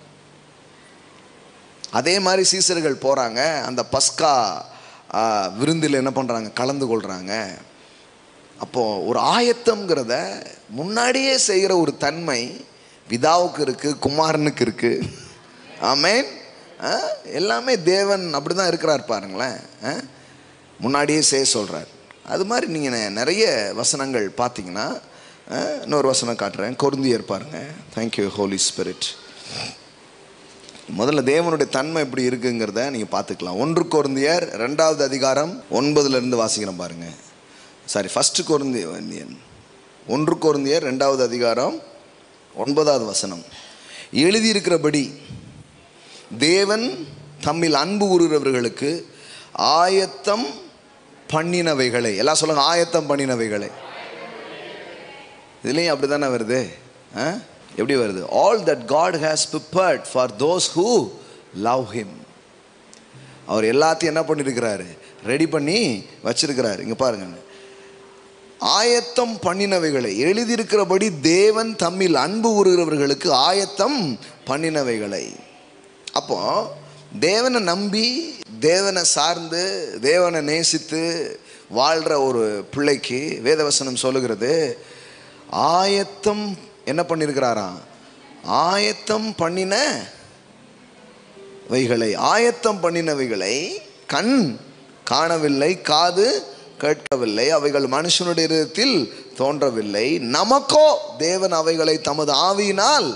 அதே மாதிரி சீசர்கள் போகிறாங்க, அந்த பஸ்கா விருந்தில் என்ன பண்ணுறாங்க, கலந்து கொள்கிறாங்க. அப்போது ஒரு ஆயத்தம்ங்கிறத முன்னாடியே செய்கிற ஒரு தன்மை பிதாவுக்கு இருக்குது, குமாரனுக்கு இருக்குது. ஆமேன். எல்லாமே தேவன் அப்படி தான் இருக்கிறார் பாருங்களேன். முன்னாடியே செய்ய சொல்கிறார். அது மாதிரி நீங்கள் நிறைய வசனங்கள் பார்த்தீங்கன்னா, இன்னொரு வசனம் காட்டுறேன், கொரிந்தியர் பாருங்கள். Thank you holy spirit. முதல்ல தேவனுடைய தன்மை எப்படி இருக்குங்கிறத நீங்கள் பார்த்துக்கலாம். 1 கொரிந்தியர் 2வது அதிகாரம் 9 வாசிக்கிறோம் பாருங்கள். சாரி, 1 கொரிந்தியர் 2வது அதிகாரம் 9வது வசனம். எழுதியிருக்கிறபடி தேவன் தம்மில் அன்பு கூறுகிறவர்களுக்கு ஆயத்தம் பண்ணினவைகளை, எல்லாம் சொல்லுங்க, ஆயத்தம் பண்ணினவைகளை. இதுலேயும் அப்படி தானே வருது. எப்படி வருது? All that God has prepared for those who love him. அவர் எல்லாத்தையும் என்ன பண்ணியிருக்கிறாரு, ரெடி பண்ணி வச்சிருக்கிறாரு. இங்கே பாருங்க, ஆயத்தம் பண்ணினவைகளை, எழுதியிருக்கிறபடி தேவன் தம்மில் அன்பு கூறுகிறவர்களுக்கு ஆயத்தம் பண்ணினவைகளை. அப்போ தேவனை நம்பி, தேவனை சார்ந்து, தேவனை நேசித்து வாழ்கிற ஒரு பிள்ளைக்கு வேதவசனம் சொல்லுகிறது, ஆயத்தம் என்ன பண்ணியிருக்கிறாராம், ஆயத்தம் பண்ணினவைகளை. ஆயத்தம் பண்ணினவைகளை கண் காணவில்லை, காது கேட்கவில்லை, அவைகள் மனுஷனுடைய இதயத்தில் தோன்றவில்லை, நமக்கோ தேவன் அவைகளை தமது ஆவியினால்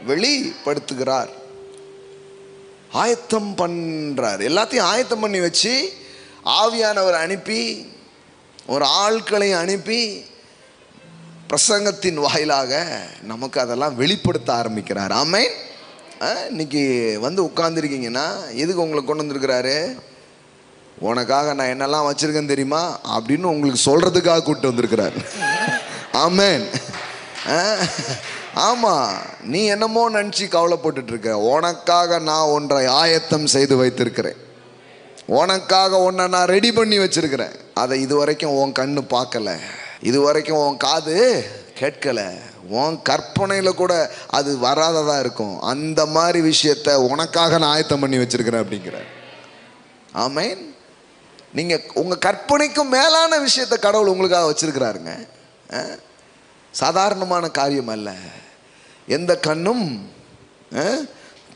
வெளிப்படுத்துகிறார். ஆயத்தம் பண்றார். எல்லாத்தையும் ஆயத்தம் பண்ணி வச்சு ஆவியானவர் அனுப்பி, ஒரு ஆட்களை அனுப்பி பிரசங்கத்தின் வாயிலாக நமக்கு அதெல்லாம் வெளிப்படுத்த ஆரம்பிக்கிறார். ஆமென். இன்னைக்கு வந்து உட்கார்ந்துருக்கீங்கன்னா எதுக்கு உங்களை கொண்டு வந்திருக்கிறாரு? உனக்காக நான் என்னெல்லாம் வச்சிருக்கேன்னு தெரியுமா அப்படின்னு உங்களுக்கு சொல்றதுக்காக கூப்பிட்டு வந்திருக்கிறார். ஆமென். ஆமாம், நீ என்னமோ நினச்சி கவலைப்பட்டுட்டு இருக்க. உனக்காக நான் ஒன்றை ஆயத்தம் செய்து வைத்திருக்கிறேன். உனக்காக ஒன்றை நான் ரெடி பண்ணி வச்சிருக்கிறேன். அதை இதுவரைக்கும் உன் கண்ணு பார்க்கல, இதுவரைக்கும் உன் காது கேட்கல, உன் கற்பனையில் கூட அது வராததாக இருக்கும். அந்த மாதிரி விஷயத்தை உனக்காக நான் ஆயத்தம் பண்ணி வச்சிருக்கிறேன் அப்படிங்கிற. ஆமென். நீங்கள் உங்கள் கற்பனைக்கும் மேலான விஷயத்தை கடவுள் உங்களுக்காக வச்சிருக்கிறாருங்க. சாதாரணமான காரியம் அல்ல. எந்த கண்ணும்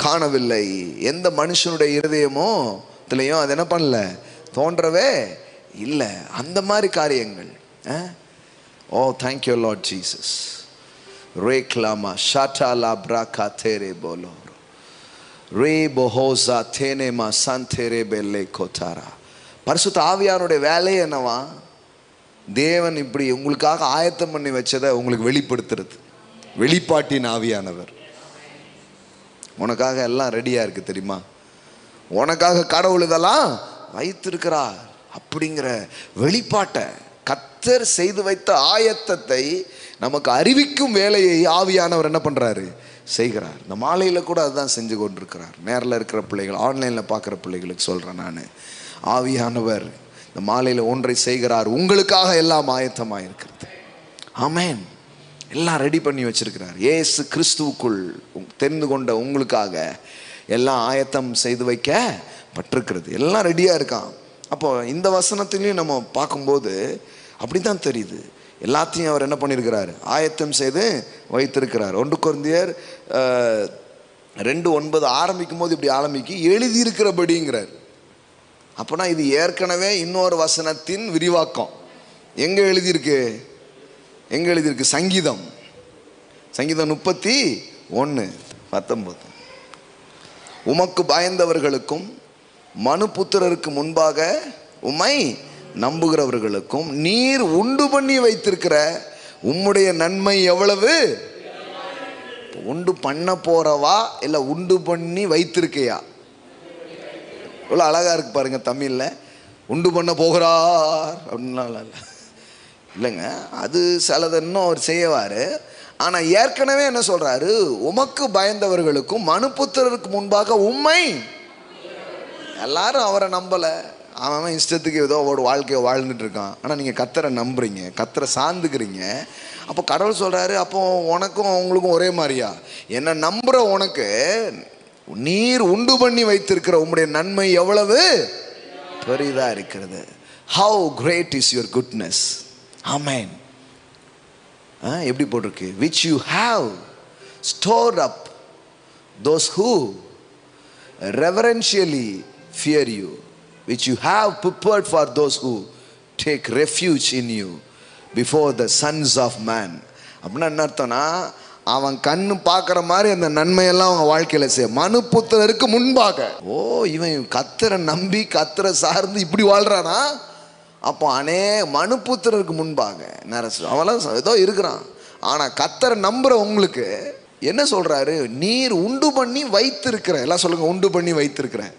காணவில்லை, எந்த மனுஷனுடைய இருதயமோ இதுலையும் அது என்ன பண்ணல, தோன்றவே இல்லை. அந்த மாதிரி காரியங்கள். ஓ தேங்க்யூ லார்ட் ஜீசஸ். ரேக்லாமா ஷாட்டாலா பிராகா தேரே போலோ ரே போஹோசா தேனேமா சந்தேரே பெல்லே கோத்தாரா. பரிசுத்த ஆவியானுடைய வேலை என்னவா? தேவன் இப்படி உங்களுக்காக ஆயத்தம் பண்ணி வச்சதை உங்களுக்கு வெளிப்படுத்துறது. வெளிப்பாட்டின் ஆவியானவர். உனக்காக எல்லாம் ரெடியா இருக்கு தெரியுமா? உனக்காக கடவுள் இதெல்லாம் வைத்திருக்கிறார் அப்படிங்கிற வெளிப்பாட்டை, கர்த்தர் செய்து வைத்த ஆயத்தத்தை நமக்கு அறிவிக்கும் வேலையை ஆவியானவர் என்ன பண்றாரு? செய்கிறார். இந்த மாலையில கூட அதுதான் செஞ்சு கொண்டிருக்கிறார். நேரில் இருக்கிற பிள்ளைகள், ஆன்லைன்ல பார்க்குற பிள்ளைகளுக்கு சொல்றேன் நான், ஆவியானவர் இந்த மாலையில ஒன்றை செய்கிறார். உங்களுக்காக எல்லாம் ஆயத்தமாக இருக்கிறது. ஆமென். எல்லாம் ரெடி பண்ணி வச்சிருக்கிறார். இயேசு கிறிஸ்துவுக்குள் தெரிந்து கொண்ட உங்களுக்காக எல்லாம் ஆயத்தம் செய்து வைக்கப்பட்டிருக்கிறது. எல்லாம் ரெடியா இருக்கான். அப்போ இந்த வசனத்திலையும் நம்ம பார்க்கும்போது அப்படித்தான் தெரியுது. எல்லாத்தையும் அவர் என்ன பண்ணியிருக்கிறார்? ஆயத்தம் செய்து வைத்திருக்கிறார். 1 கொரிந்தியர் 2:9 ஆரம்பிக்கும் போது இப்படி ஆரம்பிக்கு எழுதியிருக்கிறபடிங்கிறார். அப்போனா இது ஏற்கனவே இன்னொரு வசனத்தின் விரிவாக்கம். எங்க எழுதியிருக்கு? எங்க எழுதியிருக்கு? சங்கீதம் 31:19. உமக்கு பயந்தவர்களுக்கும் மனுபுத்திரருக்கு முன்பாக உம்மை நம்புகிறவர்களுக்கும் நீர் உண்டு பண்ணி வைத்திருக்கிற உம்முடைய நன்மை எவ்வளவு? உண்டு பண்ண போறவா இல்ல உண்டு பண்ணி வைத்திருக்கையா? இவ்வளோ அழகா இருக்கு பாருங்க தமிழ்ல. உண்டு பண்ண போகிறார் அப்படின்னால இல்லைங்க, அது சிலது இன்னும் அவர் செய்யவாரு. ஆனா ஏற்கனவே என்ன சொல்றாரு? உமக்கு பயந்தவர்களுக்கும் மனுபுத்திரருக்கு முன்பாக உம்மை. எல்லாரும் அவரை நம்பல. அவன் இஷ்டத்துக்கு ஏதோ ஒரு வாழ்க்கையை வாழ்ந்துட்டு இருக்கான். ஆனா நீங்க கர்த்தரை நம்புறீங்க, கர்த்தரை சார்ந்துக்கிறீங்க. அப்போ கடவுள் சொல்றாரு, அப்போ உனக்கும் உங்களுக்கும் ஒரே மாதிரியா? என்ன நம்புற உனக்கு நீர் உண்டு பண்ணி வைத்திருக்கிற உம்முடைய நன்மை எவ்வளவு பெரிதா இருக்கிறது. How great is your goodness. Amen. எப்படி போட்டிருக்கு? Which you have stored up those who reverentially fear you, which you have prepared for those who take refuge in you before the sons of man. அப்படின்னா என்ன அர்த்தம்னா, அவன் கண்ணு பார்க்குற மாதிரி அந்த நன்மையெல்லாம் அவங்க வாழ்க்கையில செய்ய மனுபுத்திரருக்கு முன்பாக. ஓ, இவன் கர்த்தரை நம்பி கர்த்தரை சார்ந்து இப்படி வாழ்றானா? அப்போ மனுபுத்திரருக்கு முன்பாக அவெல்லாம் ஏதோ இருக்கிறான். ஆனா கர்த்தரை நம்புற உங்களுக்கு என்ன சொல்றாரு? நீர் உண்டு பண்ணி வைத்திருக்கிற. எல்லாம் சொல்லுங்க, உண்டு பண்ணி வைத்திருக்கிறேன்.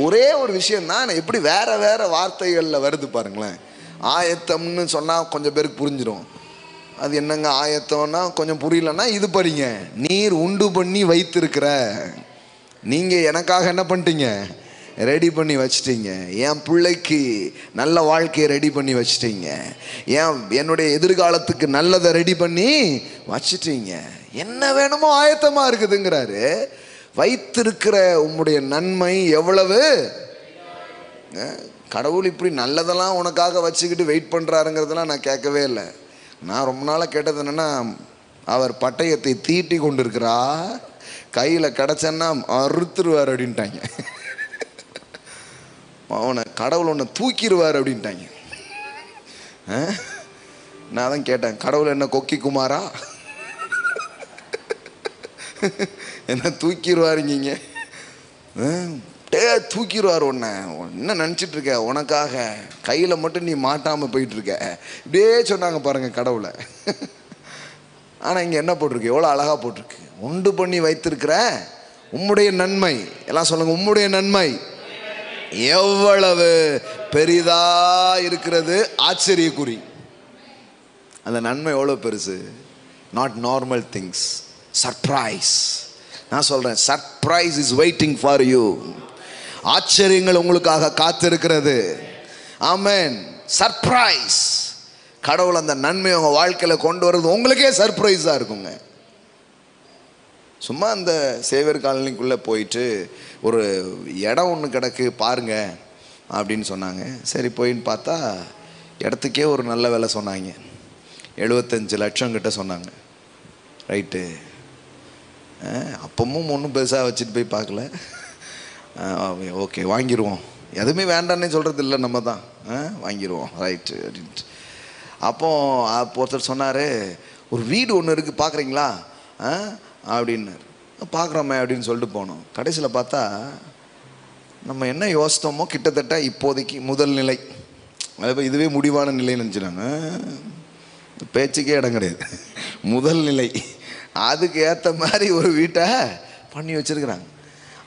ஒரே ஒரு விஷயம் தான், எப்படி வேற வேற வார்த்தைகள்ல வருது பாருங்களேன். ஆயத்தம்னு சொன்னா கொஞ்சம் பேருக்கு புரிஞ்சிடும். அது என்னங்க ஆயத்தம்னா கொஞ்சம் புரியலன்னா இது படிங்க. நீர் உண்டு பண்ணி வைத்திருக்கிற. நீங்க எனக்காக என்ன பண்ணிட்டீங்க? ரெடி பண்ணி வச்சிட்டீங்க. என் பிள்ளைக்கு நல்ல வாழ்க்கையை ரெடி பண்ணி வச்சிட்டீங்க. என்னுடைய எதிர்காலத்துக்கு நல்லதை ரெடி பண்ணி வச்சிட்டீங்க. என்ன வேணுமோ ஆயத்தமா இருக்குதுங்கிறாரு. வைத்திருக்கிற உம்முடைய நன்மை எவ்வளவு? கடவுள் இப்படி நல்லதெல்லாம் உனக்காக வச்சுக்கிட்டு வெயிட் பண்றாருங்கிறதெல்லாம் நான் கேட்கவே இல்லை. நான் ரொம்ப நாளாக கேட்டது என்னன்னா, அவர் பட்டயத்தை தீட்டி கொண்டிருக்கிறார், கையில் கிடச்சன்னா அறுத்துருவார் அப்படின்ட்டாங்க. அவனை கடவுள் ஒன்று தூக்கிடுவார் அப்படின்ட்டாங்க. நான் தான் கேட்டேன், கடவுள் என்ன கொக்கி குமாரா? என்ன தூக்கிடுவாருங்க? தூக்கிடுவார். உன்னை என்ன நினச்சிட்டு இருக்க? உனக்காக கையில் மட்டும் நீ மாட்டாமல் போயிட்டு இருக்க. இப்படியே சொன்னாங்க பாருங்க கடவுளை. ஆனால் இங்கே என்ன போட்டிருக்கு? எவ்வளோ அழகா போட்டிருக்கு. உண்டு பண்ணி வைத்திருக்கிற உம்முடைய நன்மை. எல்லாம் சொல்லுங்க, உம்முடைய நன்மை எவ்வளவு பெரிதா இருக்கிறது. ஆச்சரியக்குறி. அந்த நன்மை எவ்வளோ பெருசு. Not normal things. சர்ப்ரைஸ். நான் சொல்றேன், surprise is waiting for you. ஆச்சரியங்கள் உங்களுக்காக காத்திருக்கிறது. ஆமென். சர்ப்ரைஸ். கடவுள் அந்த நன்மை உங்க வாழ்க்கையில கொண்டு வருது உங்களுக்கே சர்ப்ரைஸா இருக்குங்க. சும்மா அந்த சேவியர் காலனிக்குள்ள போயிட்டு ஒரு இடம் ஒன்று கிடக்கு பாருங்க அப்படின்னு சொன்னாங்க. சரி போயின்னு பார்த்தா இடத்துக்கே ஒரு நல்ல விலை சொன்னாங்க. 75 லட்சம் கிட்ட சொன்னாங்க. ரைட்டு. அப்பவும் ஒன்றும் பெருசாக வச்சுட்டு போய் பார்க்கல. ஓகே வாங்கிடுவோம் எதுவுமே வேண்டான்னே சொல்கிறது இல்லை, நம்ம தான் வாங்கிடுவோம் ரைட்டு அப்படின்ட்டு. அப்போ ஒருத்தர் சொன்னார், ஒரு வீடு ஒன்று இருக்குது பார்க்குறீங்களா அப்படின்னாரு. பார்க்குறோமே அப்படின்னு சொல்லிட்டு போனோம். கடைசியில் பார்த்தா நம்ம என்ன யோசித்தோமோ கிட்டத்தட்ட இப்போதைக்கு முதல் நிலை, அது இதுவே முடிவான நிலைன்னு நினச்சினாங்க. பேச்சுக்கே இடம் கிடையாது, முதல் நிலை. அதுக்கு ஏற்ற மாதிரி ஒரு வீட்டை பண்ணி வச்சுருக்குறாங்க.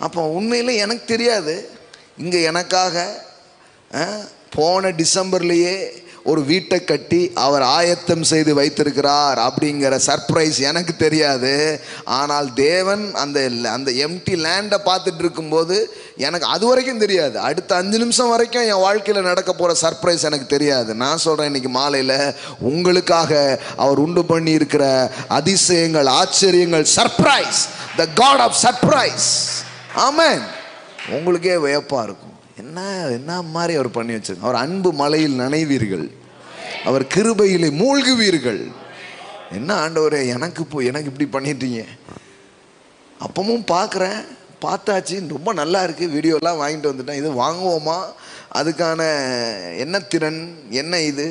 அப்போ உண்மையில் எனக்கு தெரியாது, இங்கே எனக்காக போன டிசம்பர்லேயே ஒரு வீட்டை கட்டி அவர் ஆயத்தம் செய்து வைத்திருக்கிறார் அப்படிங்கிற சர்ப்ரைஸ் எனக்கு தெரியாது. ஆனால் தேவன் அந்த எம்டி லேண்டை பார்த்துட்டு இருக்கும்போது எனக்கு அது வரைக்கும் தெரியாது. அடுத்த 5 நிமிஷம் வரைக்கும் என் வாழ்க்கையில் நடக்க போகிற சர்ப்ரைஸ் எனக்கு தெரியாது. நான் சொல்கிறேன், இன்றைக்கி மாலையில் உங்களுக்காக அவர் உண்டு பண்ணி இருக்கிற அதிசயங்கள், ஆச்சரியங்கள், surprise, the God of surprise. Amen. உங்களுக்கே வியப்பாக இருக்கும், என்ன மாதிரி அவர் பண்ணி வச்சிருக்கார். அவர் அன்பு மலையில் நனைவீர்கள், அவர் கிருபையிலே மூழ்குவீர்கள். என்ன ஆண்டவரே, எனக்கு இப்படி பண்ணிட்டீங்க. அப்பவும் பார்க்குறேன், பார்த்தாச்சு, ரொம்ப நல்லா இருக்குது, வீடியோலாம் வாங்கிட்டு வந்துட்டேன். இது வாங்குவோமா, அதுக்கான என்ன திறன், என்ன இது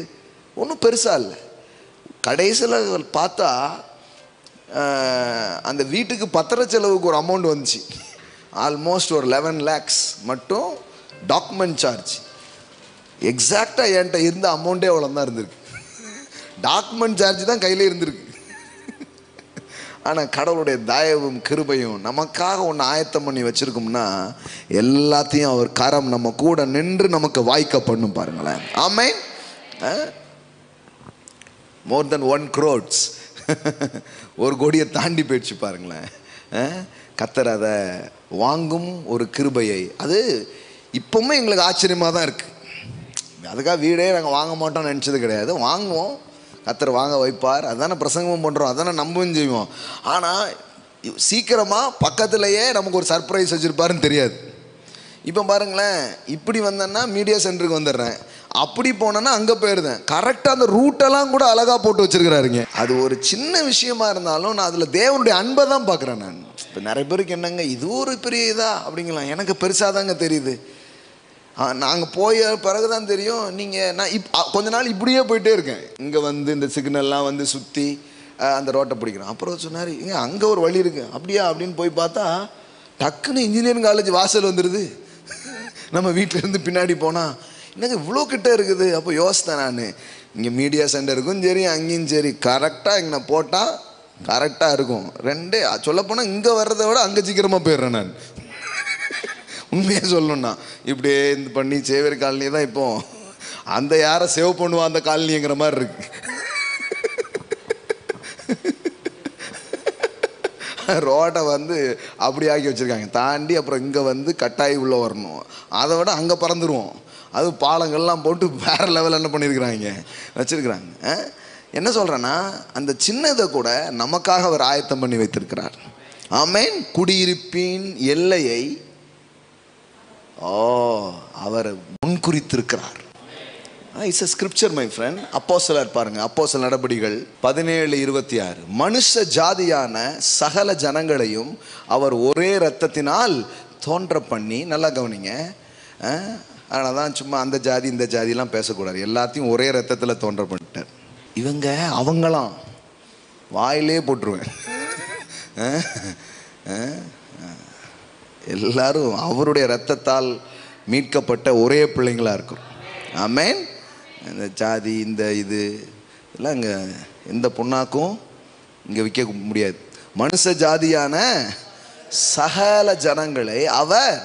ஒன்றும் பெருசாக இல்லை. கடைசியில் பார்த்தா அந்த வீட்டுக்கு பத்திர செலவுக்கு ஒரு அமௌண்ட் வந்துச்சு. ஆல்மோஸ்ட் ஒரு 11 lakhs மட்டும் டாக்குமெண்ட் சார்ஜ். எக்ஸாக்டாக என்கிட்ட இருந்த அமௌண்ட்டே அவ்வளோ தான் இருந்திருக்கு. டாக்குமெண்ட் சார்ஜ் தான் கையில் இருந்திருக்கு. ஆனால் கடவுளுடைய தயவும் கிருபையும் நமக்காக ஒன்று ஆயத்தம் பண்ணி வச்சுருக்கோம்னா எல்லாத்தையும் அவர் கரம் நம்ம கூட நின்று நமக்கு வாய்க்க பண்ணும். பாருங்களேன். ஆமென். more than 1 crore, 1 கோடியை தாண்டி போயிடுச்சு பாருங்களேன். கர்த்தர் அதை வாங்கும் ஒரு கிருபையை, அது இப்போவுமே எங்களுக்கு ஆச்சரியமாக தான் இருக்குது. அதுக்காக வீடே நாங்கள் வாங்க மாட்டோம்னு நினச்சது கிடையாது, வாங்குவோம். கர்த்தர் வாங்க வைப்பார், அதானே பிரசங்கமும் பண்ணுறோம், அதானே நம்பவும் செய்வோம். ஆனால் சீக்கிரமாக பக்கத்துலேயே நமக்கு ஒரு சர்ப்ரைஸ் வச்சுருப்பாருன்னு தெரியாது. இப்போ பாருங்களேன், இப்படி வந்தேன்னா மீடியா சென்டருக்கு வந்துடுறேன், அப்படி போனேன்னா அங்கே போயிருந்தேன். கரெக்டாக அந்த ரூட்டெல்லாம் கூட அழகாக போட்டு வச்சுருக்கிறாருங்க. அது ஒரு சின்ன விஷயமா இருந்தாலும் நான் அதில் தேவனுடைய அன்பை தான் பார்க்குறேன். நான் இப்போ நிறைய பேருக்கு என்னங்க இது ஒரு பெரிய இதா அப்படிங்கலாம், எனக்கு பெருசாக தாங்க தெரியுது. நாங்கள் போய பிறகு தான் தெரியும். நான் கொஞ்ச நாள் இப்படியே போயிட்டே இருக்கேன். இங்கே வந்து இந்த சிக்னல்லாம் வந்து சுற்றி அந்த ரோட்டை பிடிக்கிறேன். அப்புறம் சொன்னார், இங்கே அங்கே ஒரு வழி இருக்குது, அப்படியா அப்படின்னு போய் பார்த்தா டக்குன்னு இன்ஜினியரிங் காலேஜ் வாசல் வந்துடுது. நம்ம வீட்டிலேருந்து பின்னாடி போனால் என்னங்க இவ்வளோ கிட்ட இருக்குது. அப்போ யோசித்தேன் நான், இங்கே மீடியா சென்டருக்கும் சரி அங்கேயும் சரி கரெக்டாக இங்கே போட்டால் கரெக்டாக இருக்கும். ரெண்டே சொல்லப்போனால் இங்கே வர்றதை விட அங்கே சீக்கிரமாக போயிடுறேன் நான். உண்மையாக சொல்லணும்னா இப்படியே இந்த பண்ணி சேவரி காலனி தான் இப்போ அந்த யாரை சேவ் பண்ணுவா அந்த காலனிங்கிற மாதிரி இருக்கு. ரோட்டை வந்து அப்படி ஆக்கி வச்சுருக்காங்க, தாண்டி அப்புறம் இங்கே வந்து கட்டாயி உள்ளே வரணும், அதை விட அங்கே பறந்துருவோம். அது பாலங்கள்லாம் போட்டு வேறு லெவலில் என்ன பண்ணியிருக்கிறாங்க வச்சுருக்குறாங்க. என்ன சொல்கிறேன்னா, அந்த சின்னதை கூட நமக்காக அவர் ஆயத்தம் பண்ணி வைத்திருக்கிறார். ஆமென். குடியிருப்பின் எல்லையை அவர் முன்குறித்திருக்கிறார். It's a scripture my friend. அப்போஸ்தலர் பாருங்க, அப்போஸ்தலர் நடபடிகள் 17:26. மனுஷ ஜாதியான சகல ஜனங்களையும் அவர் ஒரே இரத்தத்தினால் தோன்ற பண்ணி, நல்லா கவனிங்க, அதனால தான் சும்மா அந்த ஜாதி இந்த ஜாதியெல்லாம் பேசக்கூடாது, எல்லாத்தையும் ஒரே ரத்தத்தில் தோன்ற பண்ணிட்டார். இவங்க அவங்களாம் வாயிலே போட்டுருவேன், எல்லாரும் அவருடைய இரத்தத்தால் மீட்கப்பட்ட ஒரே பிள்ளைங்களாக இருக்கும். ஆமென். இந்த ஜாதி இந்த இது எல்லாம் இங்கே எந்த பொண்ணாக்கும் இங்கே விற்க முடியாது. மனுஷ ஜாதியான சகல ஜனங்களை அவர்